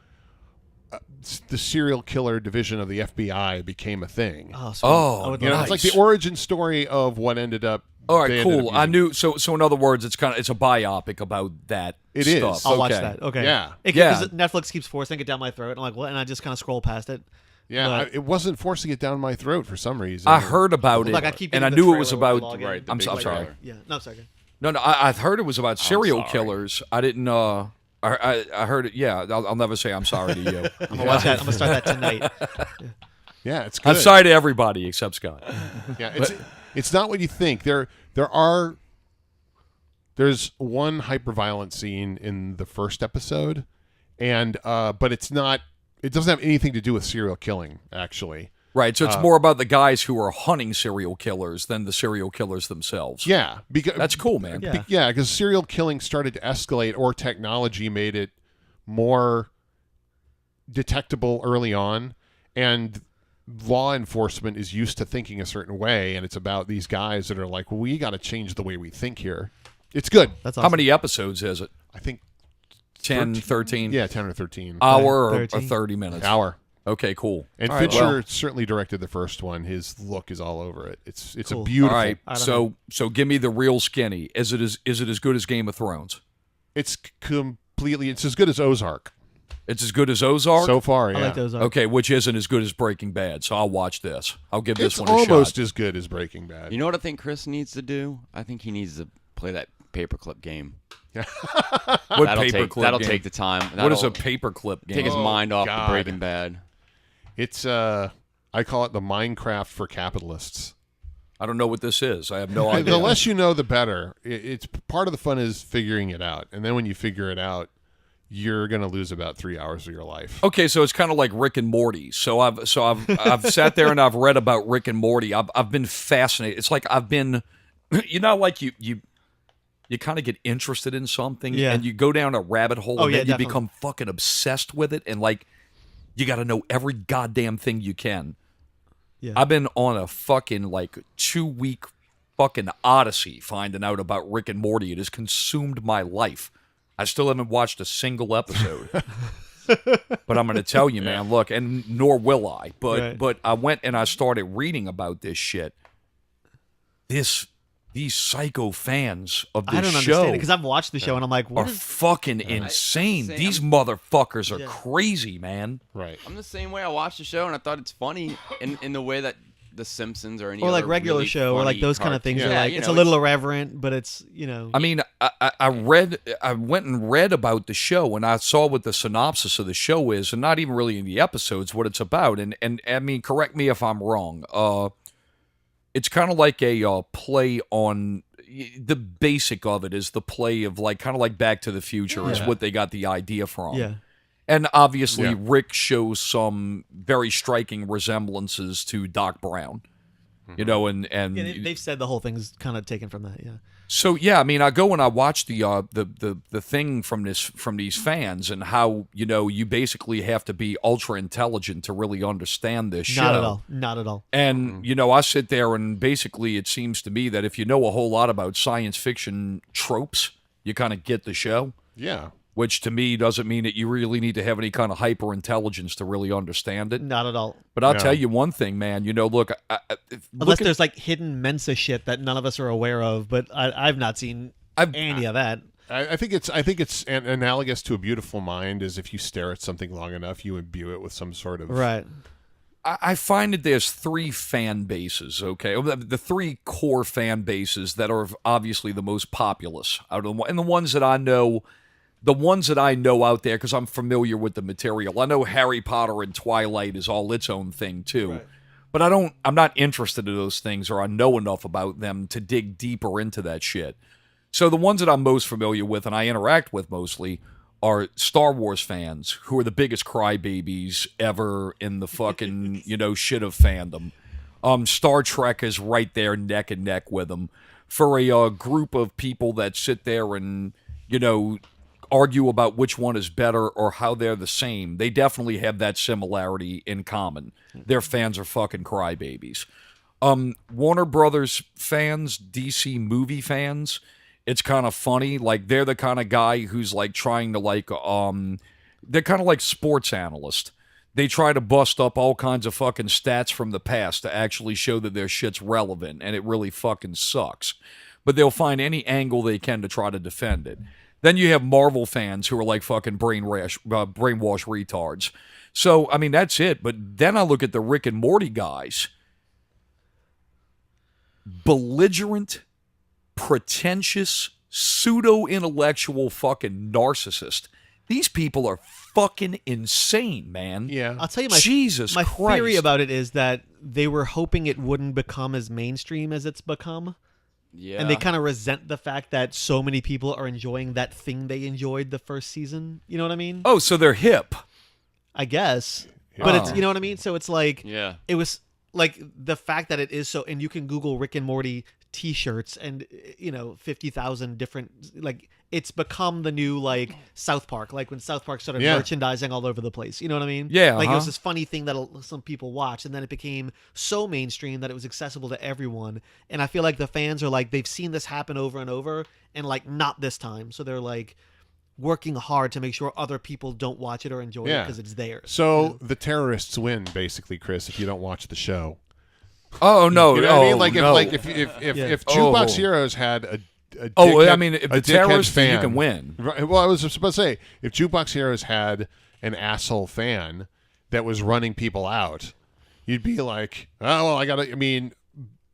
the serial killer division of the FBI became a thing. Oh, Oh, I would You know, love it's like nice. the origin story of what ended up. All right, they ended cool. up I using. knew. So in other words, it's a biopic about that. It is. stuff. I'll watch Okay. that. Okay. Yeah. Because Netflix keeps forcing it down my throat. I'm like, what? And I just kind of scroll past it. Yeah, But- it wasn't forcing it down my throat for some reason. I heard about it, Like, I keep and I getting the knew it was trailer when about. we log in. Right, the I'm big sorry. trailer. Yeah. No, sorry. No, I've heard it was about serial sorry. killers. I didn't. I heard it. Yeah, I'll never say I'm sorry to you. I'm gonna watch that. I'm gonna start that tonight. Yeah, it's good. I'm sorry to everybody except Scott. Yeah, it's not what you think. There's one hyper-violent scene in the first episode, and but it's not. It doesn't have anything to do with serial killing, actually. Right, so it's more about the guys who are hunting serial killers than the serial killers themselves. Yeah, because That's cool, man. Yeah. because serial killing started to escalate, or technology made it more detectable early on, and law enforcement is used to thinking a certain way, and it's about these guys that are like, well, we got to change the way we think here. It's good. That's awesome. How many episodes is it? I think 10, 13? yeah, 10 or 13 Hour or 13. 30 minutes? hour. Okay, cool. And All right, Fincher well, certainly directed the first one. His look is all over it. It's Cool. a beautiful. all right, I don't so give me the real skinny. Is it as good as Game of Thrones? It's completely. It's as good as Ozark It's as good as Ozark? so far. Yeah, I like those. Okay, which isn't as good as Breaking Bad, so I'll watch this. I'll give this it's one a almost shot. as good as Breaking Bad. You know what I think Chris needs to do? I think he needs to play that paperclip game. What paperclip That'll game? take the time. What is a That'll paperclip game? take his mind off God. the Breaking Bad. It's I call it the Minecraft for capitalists. I don't know what this is. I have no The idea. less you know, the better. It's part of the fun is figuring it out, and then when you figure it out, you're gonna lose about 3 hours of your life. Okay, so it's kind of like Rick and Morty. So I've sat there and I've read about Rick and Morty. I've been fascinated. It's like I've been, like you kind of get interested in something, Yeah. and you go down a rabbit hole, Oh, and yeah, then you definitely. become fucking obsessed with it, and like you got to know every goddamn thing you can. Yeah. I've been on a fucking 2-week fucking odyssey finding out about Rick and Morty. It has consumed my life. I still haven't watched a single episode. But I'm going to tell you, man, look, and nor will I. But I went and I started reading about this shit. These psycho fans of this I don't show understand it because I've watched the show and I'm like, what are is fucking insane. same. These motherfuckers are crazy, man. Right. I'm the same way. I watched the show and I thought it's funny in the way that The Simpsons or any or like other regular really show or like funny those kind of things cartoon. are like you it's know, a little irreverent, but it's I mean, I went and read about the show, and I saw what the synopsis of the show is, and not even really in the episodes what it's about. And I mean, correct me if I'm wrong. It's kind of like a play on the basic of it is the play of like kind of like Back to the Future is what they got the idea from. yeah. And obviously, Yeah. Rick shows some very striking resemblances to Doc Brown. You know, and Yeah, they've said the whole thing's kind of taken from that. Yeah. so yeah, I mean, I go and I watch the thing from these fans and how you basically have to be ultra intelligent to really understand this show. Not at all. Not at all. And I sit there and basically it seems to me that if you know a whole lot about science fiction tropes, you kind of get the show. Yeah. Which to me doesn't mean that you really need to have any kind of hyper intelligence to really understand it. Not at all. But I'll No. tell you one thing, man. Look, Unless there's like hidden Mensa shit that none of us are aware of, but I've not seen any of that. I think it's analogous to A Beautiful Mind. Is if you stare at something long enough, you imbue it with some sort of Right. I find that there's three fan bases, okay? The three core fan bases that are obviously the most populous out of and the ones that I know. The ones that I know out there, because I'm familiar with the material. I know Harry Potter and Twilight is all its own thing, too. Right. But I'm not interested in those things, or I know enough about them to dig deeper into that shit. So the ones that I'm most familiar with and I interact with mostly are Star Wars fans, who are the biggest crybabies ever in the fucking, shit of fandom. Star Trek is right there neck and neck with them. For a group of people that sit there and, argue about which one is better or how they're the same, they definitely have that similarity in common. Their fans are fucking crybabies. Warner Brothers fans, DC movie fans, it's kind of funny. Like, they're the kind of guy who's like trying to they're kind of like sports analysts. They try to bust up all kinds of fucking stats from the past to actually show that their shit's relevant, and it really fucking sucks. But they'll find any angle they can to try to defend it. Then you have Marvel fans who are like fucking brainwash retards. So, I mean, that's it. But then I look at the Rick and Morty guys. Belligerent, pretentious, pseudo-intellectual fucking narcissist. These people are fucking insane, man. yeah. I'll tell you Jesus my Christ. theory about it is that they were hoping it wouldn't become as mainstream as it's become. Yeah. And they kind of resent the fact that so many people are enjoying that thing they enjoyed the first season. You know what I mean? Oh, so they're hip. I guess. But it's, Oh. you know what I mean? So it's like, Yeah. it was like the fact that it is so, and you can Google Rick and Morty t-shirts and 50,000 different, like, it's become the new like South Park, like when South Park started Yeah. merchandising all over the place. You know what I mean? Yeah, Like it was uh-huh. this funny thing that some people watched, and then it became so mainstream that it was accessible to everyone. And I feel like the fans are like, they've seen this happen over and over, and like, not this time. So they're like working hard to make sure other people don't watch it or enjoy it Yeah. because it's theirs. So the terrorists win, basically, Chris. If you don't watch the show, Oh, no. you know what I mean? oh, Like no. if Yeah. Jukebox Oh. Heroes had a Oh, dickhead- I mean, if a the dickhead terrorists, fan, you can win. Right, well, I was supposed to say, if Jukebox Heroes had an asshole fan that was running people out, you'd be like, oh, well, I mean,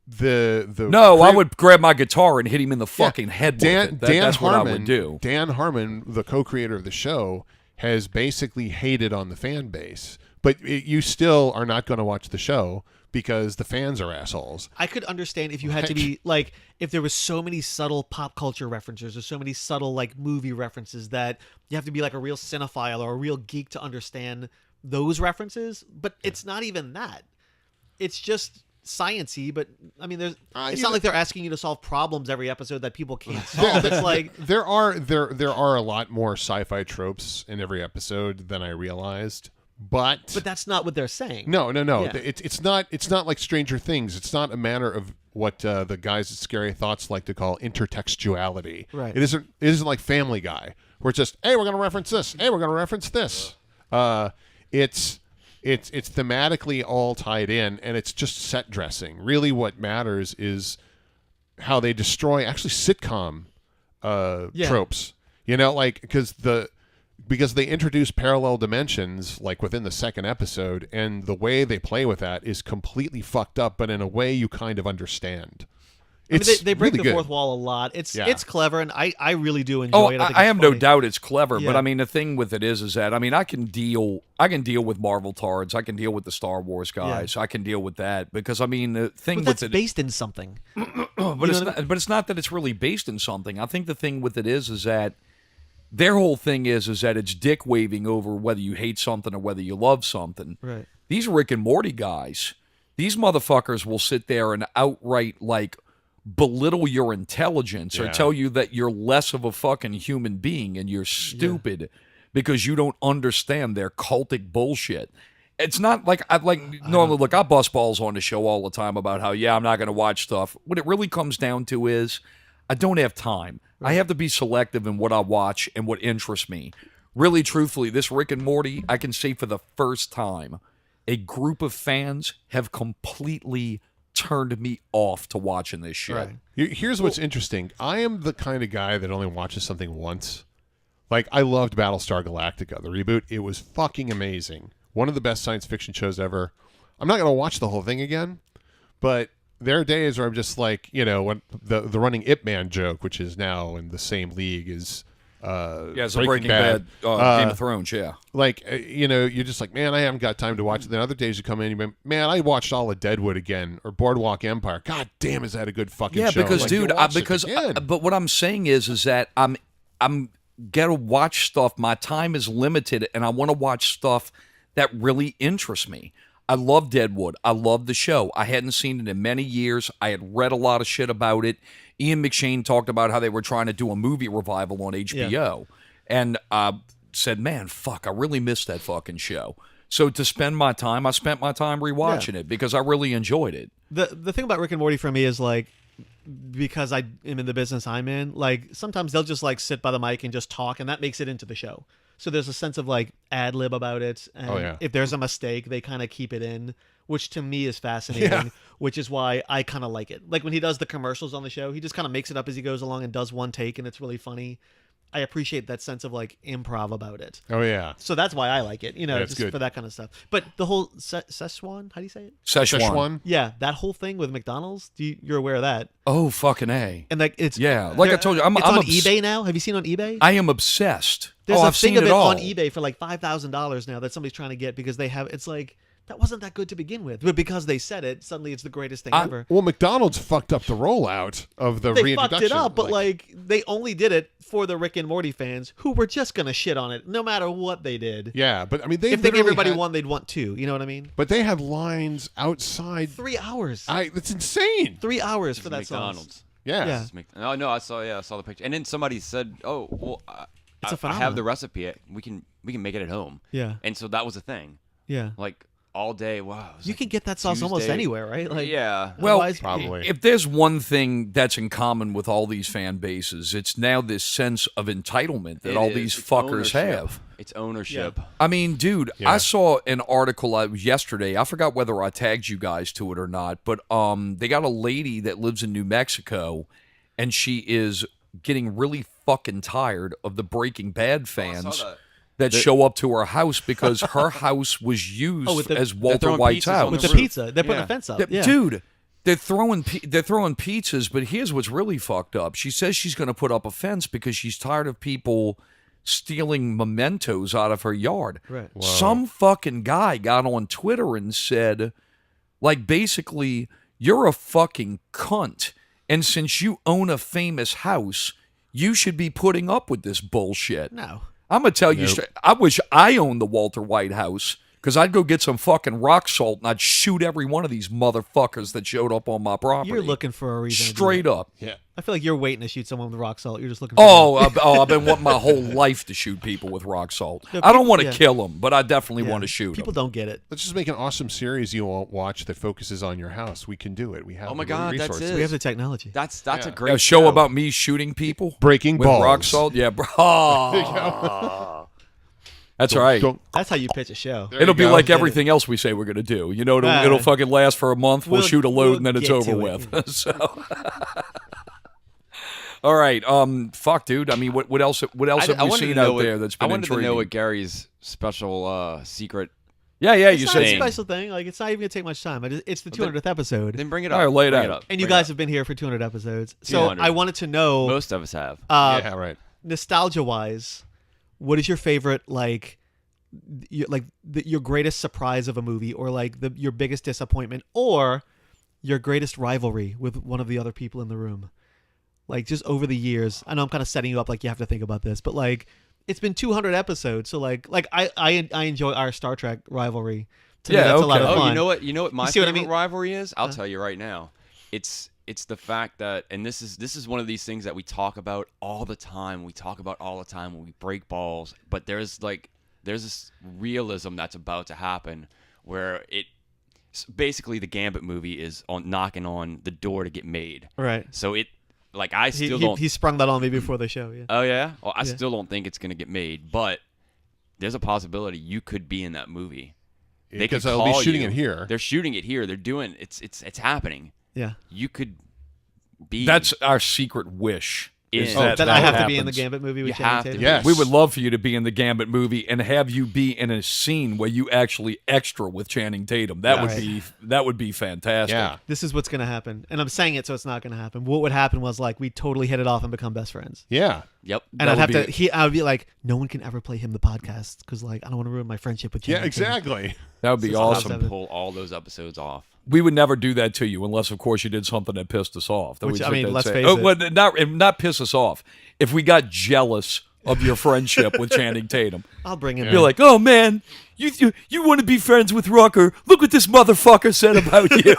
the No, I would grab my guitar and hit him in the fucking head with Dan, it. Dan That's Harmon, what I would do. Dan Harmon, the co-creator of the show, has basically hated on the fan base, but you still are not going to watch the show because the fans are assholes. I could understand if you had to be like, if there was so many subtle pop culture references or so many subtle like movie references that you have to be like a real cinephile or a real geek to understand those references. But it's not even that. It's just science-y, but I mean, it's not like they're asking you to solve problems every episode that people can't solve. It's like There are a lot more sci-fi tropes in every episode than I realized. But that's not what they're saying. no. Yeah. It's not like Stranger Things. It's not a matter of what the guys at Scary Thoughts like to call intertextuality. Right. It isn't like Family Guy, where it's just, hey, we're going to reference this. Hey, we're going to reference this. It's thematically all tied in, and it's just set dressing. Really, what matters is how they destroy actually sitcom tropes. You know, like because they introduce parallel dimensions like within the second episode, and the way they play with that is completely fucked up, but in a way you kind of understand. It's they break really the good. fourth wall a lot. It's Yeah. clever, and I really do enjoy it. I have no doubt it's clever, Yeah. but I mean the thing with it is that I mean I can deal with Marvel tards, I can deal with the Star Wars guys, I can deal with that because I mean the thing But with that's it, based in something. but it's not that it's really based in something. I think the thing with it is that their whole thing is that it's dick waving over whether you hate something or whether you love something. Right. These Rick and Morty guys, these motherfuckers will sit there and outright like belittle your intelligence or Yeah. tell you that you're less of a fucking human being and you're stupid because you don't understand their cultic bullshit. It's not like normally look, I bust balls on the show all the time about how I'm not going to watch stuff. What it really comes down to is I don't have time. I have to be selective in what I watch and what interests me. Really, truthfully, this Rick and Morty, I can say for the first time, a group of fans have completely turned me off to watching this shit. Right. Here's what's interesting. I am the kind of guy that only watches something once. Like, I loved Battlestar Galactica, the reboot. It was fucking amazing. One of the best science fiction shows ever. I'm not going to watch the whole thing again, but there are days where I'm just like, you know, when the running Ip Man joke, which is now in the same league as It's a Breaking Bad, Game of Thrones, like, you know, you're just like, man, I haven't got time to watch it. Then other days you come in and you're, man, I watched all of Deadwood again or Boardwalk Empire. God damn, is that a good fucking show? because Like, dude, you watch it again. but what I'm saying is that I'm gotta watch stuff. My time is limited, and I want to watch stuff that really interests me. I love Deadwood. I love the show. I hadn't seen it in many years. I had read a lot of shit about it. Ian McShane talked about how they were trying to do a movie revival on HBO. And I said, man, fuck, I really missed that fucking show. So to spend my time, I spent my time rewatching it because I really enjoyed it. The thing about Rick and Morty for me is like, because I am in the business I'm in, like sometimes they'll just like sit by the mic and just talk, and that makes it into the show. So there's a sense of like ad lib about it, and if there's a mistake, they kind of keep it in, which to me is fascinating. Which is why I kind of like it. Like when he does the commercials on the show, he just kind of makes it up as he goes along and does one take, and it's really funny. I appreciate that sense of like improv about it. Oh yeah. So that's why I like it, you know, Yeah, just good. for that kind of stuff. But the whole Szechuan, how do you say it? Szechuan. Yeah, that whole thing with McDonald's. You're aware of that? Oh, fucking A. And like it's like I told you, I'm on obs- eBay now. Have you seen on eBay? I am obsessed. There's I've a thing seen of it all. on eBay for like $5,000 now that somebody's trying to get because they have. It's like that wasn't that good to begin with, but because they said it, suddenly it's the greatest thing ever. Well, McDonald's fucked up the rollout of the They reintroduction. fucked it up, but like they only did it for the Rick and Morty fans who were just gonna shit on it, no matter what they did. yeah, but I mean, If they gave literally everybody had- one, they'd want two. You know what I mean? But they had lines outside. 3 hours. That's insane. 3 hours for that McDonald's. sauce. Yeah. Yeah. Oh no, I saw the picture, and then somebody said, "Oh, well, It's a I phenomenon. have the recipe. We can make it at home." Yeah. And so that was the thing. Yeah. Like all day. Wow. it was You like can get that sauce almost Tuesday. anywhere, right? Like Yeah. Well, otherwise- Probably. if there's one thing that's in common with all these fan bases, it's now this sense of entitlement that It all is. these It's fuckers ownership. have. It's ownership. I mean, dude, Yeah. I saw an article yesterday. I forgot whether I tagged you guys to it or not, but they got a lady that lives in New Mexico, and she is getting really fucking tired of the Breaking Bad fans that show up to her house because her house was used with the- as Walter throwing White's pizzas on house. with the the roof. pizza, they're putting Yeah. a fence up. Yeah. Dude, they're throwing pizzas, but here's what's really fucked up. She says she's going to put up a fence because she's tired of people stealing mementos out of her yard. Right. Some fucking guy got on Twitter and said, like, basically, you're a fucking cunt. And since you own a famous house, you should be putting up with this bullshit. No. I'm going to tell you straight, I wish I owned the Walter White house because I'd go get some fucking rock salt and I'd shoot every one of these motherfuckers that showed up on my property. You're looking for a reason. straight up. Yeah. I feel like you're waiting to shoot someone with rock salt. You're just looking for I've been wanting my whole life to shoot people with rock salt. No, I don't want to yeah. kill them, but I definitely Yeah. want to shoot People them. don't get it. Let's just make an awesome series you won't watch that focuses on your house. We can do it. We have Oh my the God, that's resources. it. We have the technology. That's Yeah. a great A show about me shooting people Breaking with balls. rock salt. Yeah, bro. That's right. Don't, That's how you pitch a show. there It'll you be go. like everything else we say we're going to do. You know, it'll fucking last for a month. We'll shoot a load we'll and then it's get over to with. it. So, all right. Fuck, dude. I mean, what else? What else have you seen out there that's I been wanted to know intriguing? what Gary's special secret. Yeah, It's you not said. a special thing. Like it's not even gonna take much time. It's the 200th episode, Then bring it All up. right, lay it Bring out. up. and you Bring it guys up. have been here for 200 episodes. So 200. I wanted to know, Most of us have. Yeah, right. nostalgia-wise, what is your favorite your greatest surprise of a movie, or like your biggest disappointment, or your greatest rivalry with one of the other people in the room? Like just over the years, I know I'm kind of setting you up, like you have to think about this, but like it's been 200 episodes, so like I enjoy our Star Trek rivalry. To me, Yeah, that's a lot of okay. fun. Oh, you know what my see what I favorite mean? rivalry is? I'll tell you right now. It's the fact that, and this is one of these things that we talk about all the time. We talk about all the time when we break balls, but there's this realism that's about to happen where basically the Gambit movie is knocking on the door to get made. Right. So I still He don't. sprung that on me before the show. Yeah. Oh yeah. Well, I Yeah. still don't think it's gonna get made, but there's a possibility you could be in that movie. They could Because they'll be call shooting you. it here. They're shooting it here. They're doing it's happening. Yeah. You could be. That's our secret wish. Is Oh, that That I have to be in the happens. Gambit movie with You Channing have to Tatum. be. Yes. We would love for you to be in the Gambit movie and have you be in a scene where you actually extra with Channing Tatum. That would be fantastic. Yeah. This is what's going to happen. And I'm saying it so it's not going to happen. What would happen was like we totally hit it off and become best friends. Yep. Yeah. And That I'd have would to I would be like, no one can ever play him the podcast because like I don't want to ruin my friendship with Yeah, Channing Tatum. exactly. That would be So it's awesome. not- Pull all those episodes off. We would never do that to you unless, of course, you did something that pissed us off. That Which, we I took mean, that let's say- face oh, it. well, not piss us off. If we got jealous of your friendship with Channing Tatum, I'll bring him you're in. like, oh man, you want to be friends with Rucker? Look what this motherfucker said about you.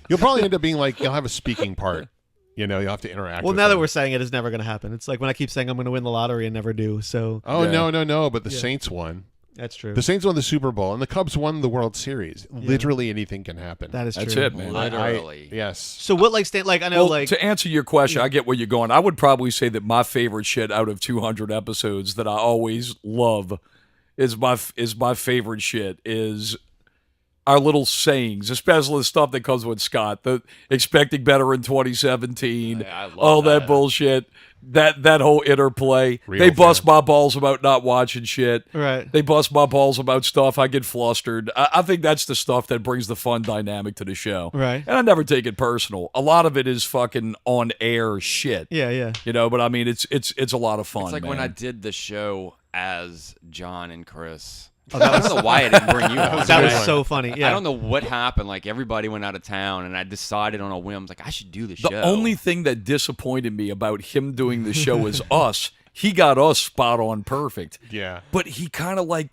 You'll probably end up being like, you'll have a speaking part. You know, you'll have to interact well, with now that them. we're saying it is never going to happen. It's like when I keep saying I'm going to win the lottery and never do. So Oh, Yeah. no. But the Yeah. Saints won. that's true. The Saints won the Super Bowl, and the Cubs won the World Series. Literally anything can happen. That is That's true. it, man. Literally. Yes. So what like I know Well, like to answer your question, I get where you're going. I would probably say that my favorite shit out of 200 episodes that I always love is my favorite shit is our little sayings, especially the stuff that comes with Scott, the expecting better in 2017, I love all that that. bullshit, that whole interplay. Real They bust fan. my balls about not watching shit. right. They bust my balls about stuff. I get flustered. I think that's the stuff that brings the fun dynamic to the show. Right. And I never take it personal. A lot of it is fucking on air shit. Yeah, yeah. You know, but I mean, it's a lot of fun. It's like man. when I did the show as John and Chris. Oh, that I don't know why I didn't bring you on. That was I- so funny. Yeah. I don't know what happened. Like everybody went out of town, and I decided on a whim, like I should do the show. The only thing that disappointed me about him doing the show is us. He got us spot on perfect. Yeah. But he kind of like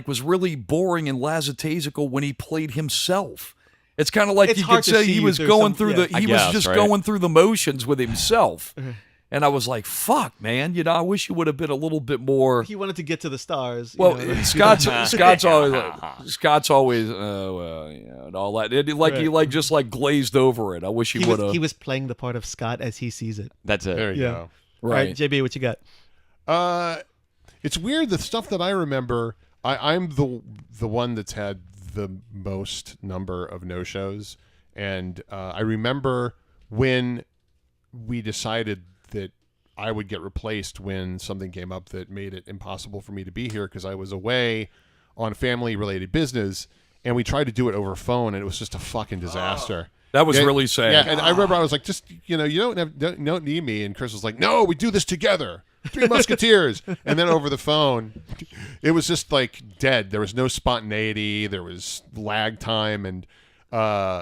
was really boring and lackadaisical when he played himself. It's kind of like It's you hard could to say see he if was there's going some- through yeah. the I he was guess, just right? going through the motions with himself. And I was like, "Fuck, man! You know, I wish you would have been a little bit more." he wanted to get to the stars. Well, you know? Scott's always and all that. He just glazed over it. I wish he he would have. was playing the part of Scott as he sees it. That's it. There you Yeah. go. All right, JB, what you got? It's weird. The stuff that I remember, I'm the one that's had the most number of no-shows, and I remember when we decided that I would get replaced when something came up that made it impossible for me to be here because I was away on family-related business, and we tried to do it over phone, and it was just a fucking disaster. That was really sad. Yeah, and I remember I was like, just you don't need me, and Chris was like, no, we do this together, Three Musketeers, and then over the phone, it was just like dead. There was no spontaneity. There was lag time, and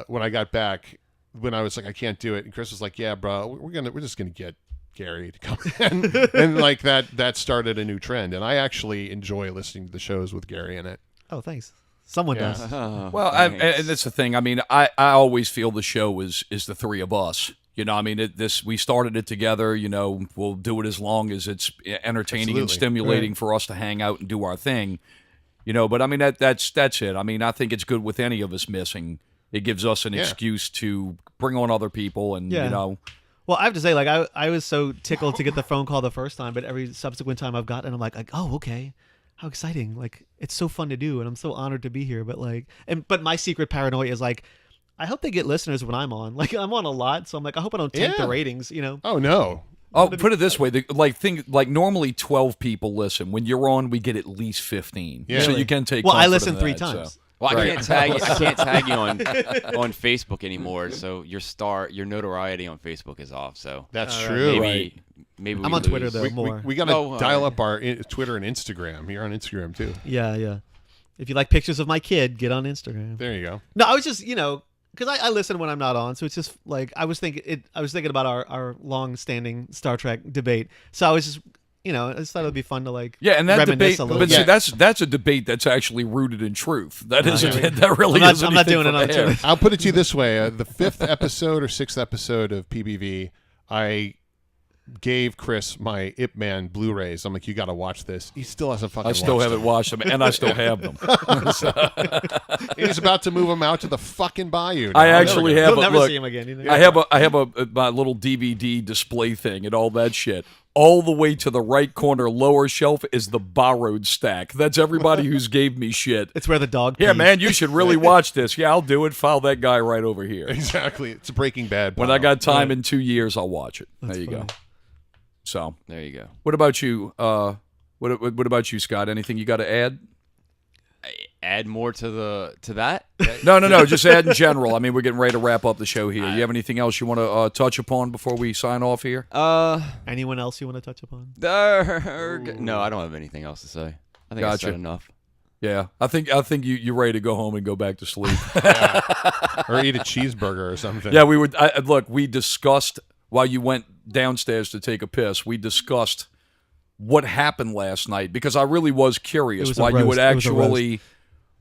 when I got back, when I was like, I can't do it, and Chris was like, yeah, bro, we're just gonna get Gary to come in, and like that started a new trend. And I actually enjoy listening to the shows with Gary in it. Oh, thanks. Someone Yeah. does. Well, and that's the thing. I mean, I always feel the show is the three of us. You know, I mean, we started it together. You know, we'll do it as long as it's entertaining and Absolutely. stimulating for us to hang out and do our thing. You know, but I mean that's it. I mean, I think it's good with any of us missing. It gives us an excuse to bring on other people, and Yeah. you know, Well, I have to say, like, I was so tickled to get the phone call the first time, but every subsequent time I've gotten, I'm like, oh, okay, how exciting! Like, it's so fun to do, and I'm so honored to be here. But like, but my secret paranoia is like, I hope they get listeners when I'm on. Like, I'm on a lot, so I'm like, I hope I don't tank Yeah. the ratings. You know? Oh no. oh, put it this way: normally 12 people listen. When you're on, we get at least 15. Yeah. So Really? you can take. Well, I comfort listen in 3 that, times. so. Well, Right. I can't tag you on Facebook anymore. So your notoriety on Facebook is off. So That's All true. maybe maybe I'm we on Twitter, lose. though. More. We got to Oh, dial up our Twitter and Instagram. You're on Instagram too. Yeah. If you like pictures of my kid, get on Instagram. There you go. No, I was just, because I listen when I'm not on, so it's just like I was thinking about our long-standing Star Trek debate. So I was just, I just thought it would be fun to like Yeah, and that reminisce debate, a little but bit. see, that's a debate that's actually rooted in truth. That isn't. yeah. That really isn't. I'm not doing it anything on from there. Twitter. I'll put it to you this way: the 5th episode or 6th episode of PPV, I gave Chris my Ip Man Blu-rays. I'm like, you got to watch this. He still hasn't fucking. I still watched haven't watched them, and I still have them. it. He's about to move them out to the fucking bayou. I now. actually There we go. have. You'll never Look, see him again. Either. I have my little DVD display thing and all that shit. All the way to the right corner, lower shelf, is the borrowed stack. That's everybody who's gave me shit. It's where the dog. Yeah, pees. man, you should really watch this. Yeah, I'll do it. File that guy right over here. Exactly. It's a Breaking Bad. When pile. I got time in 2 years, I'll watch it. There you go. funny. So, There you go. what about you? What about you, Scott? Anything you got to add? Add more to that. No. Just add in general. I mean, we're getting ready to wrap up the show here. You have anything else you want to touch upon before we sign off here? Anyone else you want to touch upon? No, I don't have anything else to say. I think I Gotcha. said enough. Yeah, I think you're ready to go home and go back to sleep. or eat a cheeseburger or something. Yeah, we would. Look, we discussed while you went downstairs to take a piss. We discussed what happened last night because I really was curious It was a why you roast. would It was a actually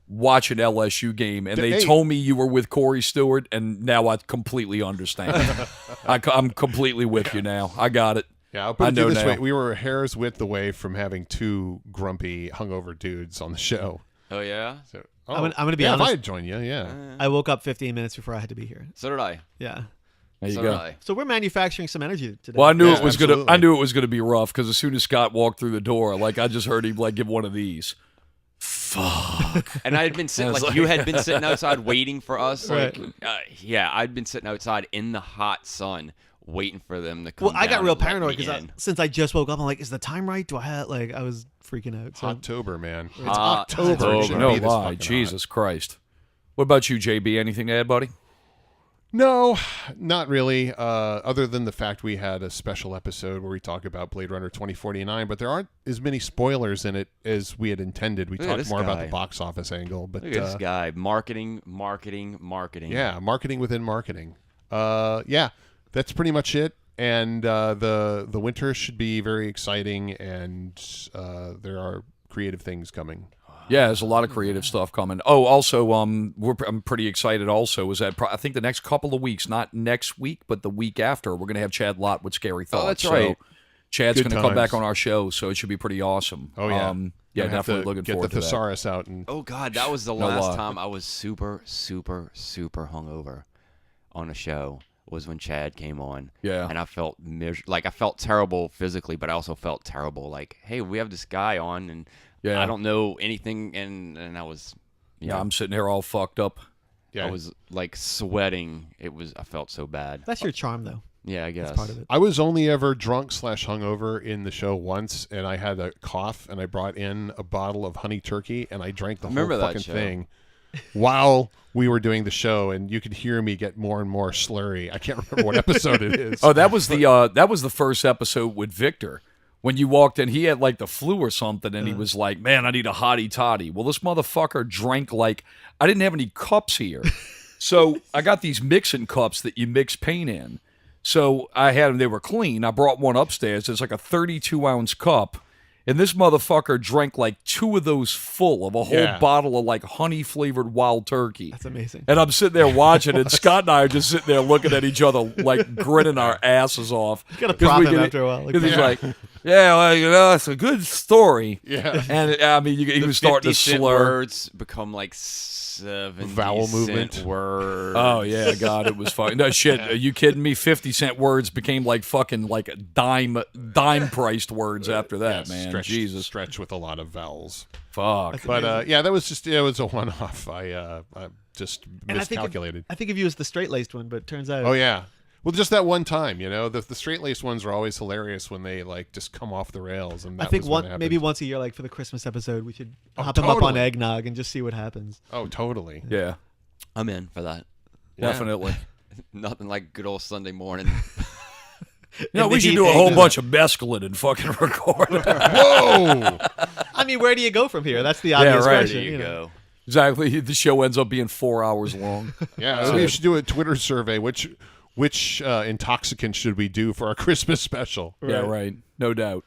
watch an LSU game, and they Hey. told me you were with Corey Stewart, and now I completely understand. I'm completely with you now. I got it. Yeah, I'll put I it to you know this now. way: we were a hair's width away from having 2 grumpy, hungover dudes on the show. Oh yeah. So, I'm gonna be yeah, honest. If I'd join you, yeah. I woke up 15 minutes before I had to be here. So did I. Yeah. There you So go. did I. So we're manufacturing some energy today. Well, I knew Yeah, it was gonna. absolutely. I knew it was gonna be rough because as soon as Scott walked through the door, like I just heard him like give one of these. Fuck. And I had been sitting It's like you had been sitting outside waiting for us. Like, Right. I'd been sitting outside in the hot sun waiting for them to come. Well, I got down real and let paranoid me because in. since I just woke up, I'm like, is the time right? Do I have like? I was freaking out. So. October, man. It's Hot October. It October. shouldn't No be this lie, fucking Jesus Christ. What about you, JB? Anything to add, buddy? hot. No, not really. Other than the fact we had a special episode where we talk about Blade Runner 2049, but there aren't as many spoilers in it as we had intended. We Look at talked this more about guy. the box office angle, but Look at this guy. Marketing. yeah, marketing within marketing. Yeah, that's pretty much it. And the winter should be very exciting, and there are creative things coming. Yeah, there's a lot of creative stuff coming. Oh, also, I'm pretty excited. Also, is that I think the next couple of weeks, not next week, but the week after, we're gonna have Chad Lott with Scary Thoughts. that's So right. Chad's Good gonna come back times. on our show, so it should be pretty awesome. Oh yeah, Yeah, Gonna have definitely to looking get forward the to that. thesaurus out and Oh God, that was the No last lie. time I was super hungover on a show. Was when Chad came on. Yeah. And I felt I felt terrible physically, but I also felt terrible. Like, hey, we have this guy on, and Yeah. I don't know anything, and I was, Yeah, I'm sitting here all fucked up. yeah. I was like sweating. I felt so bad. That's your charm, though. Yeah, I guess. That's part of it. I was only ever drunk / hungover in the show once, and I had a cough, and I brought in a bottle of honey turkey, and I drank the whole Remember that fucking show. thing while we were doing the show, and you could hear me get more and more slurry. I can't remember what episode it is. Oh, that was the first episode with Victor. When you walked in, he had like the flu or something, and he was like, "Man, I need a hottie toddy." Well, this motherfucker drank like I didn't have any cups here, so I got these mixing cups that you mix paint in. So I had them. They were clean. I brought one upstairs. It's like a 32-ounce cup. And this motherfucker drank like 2 of those full of a whole bottle of like honey-flavored wild turkey. That's amazing. And I'm sitting there watching, and Scott and I are just sitting there looking at each other, like grinning our asses off. You gotta prop him after a while. Because he's like, yeah, well, it's a good story. Yeah. And I mean, he was starting to 50-cent slur. words become like 70 Vowel movement. cent words. Oh yeah, God, it was funny. No shit, are you kidding me? 50-cent words became like fucking like dime priced words after that, man. Jesus, stretch with a lot of vowels. Fuck. But that was just it was a one-off. I just miscalculated. I think of you as the straight-laced one, but it turns out. Oh yeah. Well, just that one time, the straight-laced ones are always hilarious when they like just come off the rails. And I think maybe once a year, like for the Christmas episode, we should hop him up on eggnog and just see what happens. Oh, totally. Yeah, I'm in for that. definitely. Nothing like good old Sunday morning. We should do a whole bunch of mescaline and fucking record. Whoa! I mean, where do you go from here? That's the obvious right. question. There you know. go. Exactly. The show ends up being 4 hours long. Yeah, we should do a Twitter survey. Which intoxicant should we do for our Christmas special? Yeah, right. No doubt.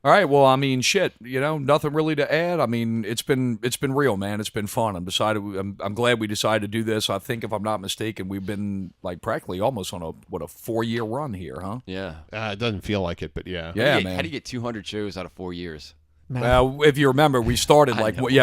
All right. Well, I mean, shit. Nothing really to add. I mean, it's been real, man. It's been fun. I'm glad we decided to do this. I think, if I'm not mistaken, we've been like practically almost on a 4-year run here, huh? Yeah. It doesn't feel like it, but yeah. Yeah, How man. do you get 200 shows out of 4 years? Well, if you remember, we started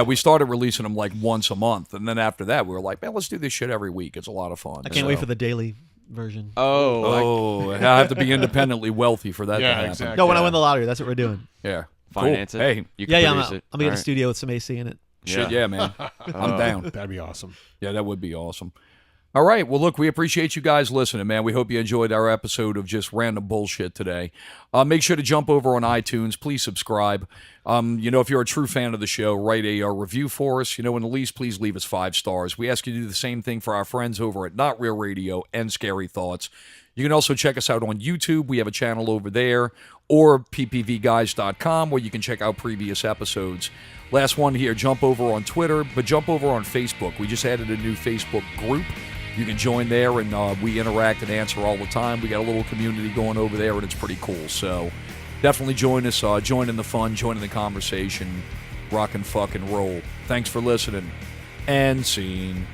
we started releasing them like once a month, and then after that, we were like, man, let's do this shit every week. It's a lot of fun. I can't wait for the daily version. Oh, I have to be independently wealthy for that to happen. Exactly. No, when I win the lottery, that's what we're doing. Yeah. Finance Cool. it. Hey. You can I'm produce gonna it. get a All right. studio with some AC in it. Shit, yeah, man. I'm down. That'd be awesome. Yeah, that would be awesome. All right. Well, look, we appreciate you guys listening, man. We hope you enjoyed our episode of just random bullshit today. Make sure to jump over on iTunes. Please subscribe. If you're a true fan of the show, write a review for us. And at least please leave us 5 stars. We ask you to do the same thing for our friends over at Not Real Radio and Scary Thoughts. You can also check us out on YouTube. We have a channel over there, or PPVGuys.com, where you can check out previous episodes. Last one here, jump over on Twitter, but jump over on Facebook. We just added a new Facebook group. You can join there, and we interact and answer all the time. We got a little community going over there, and it's pretty cool. So definitely join us, join in the fun, join in the conversation, rock and fucking roll. Thanks for listening. And scene.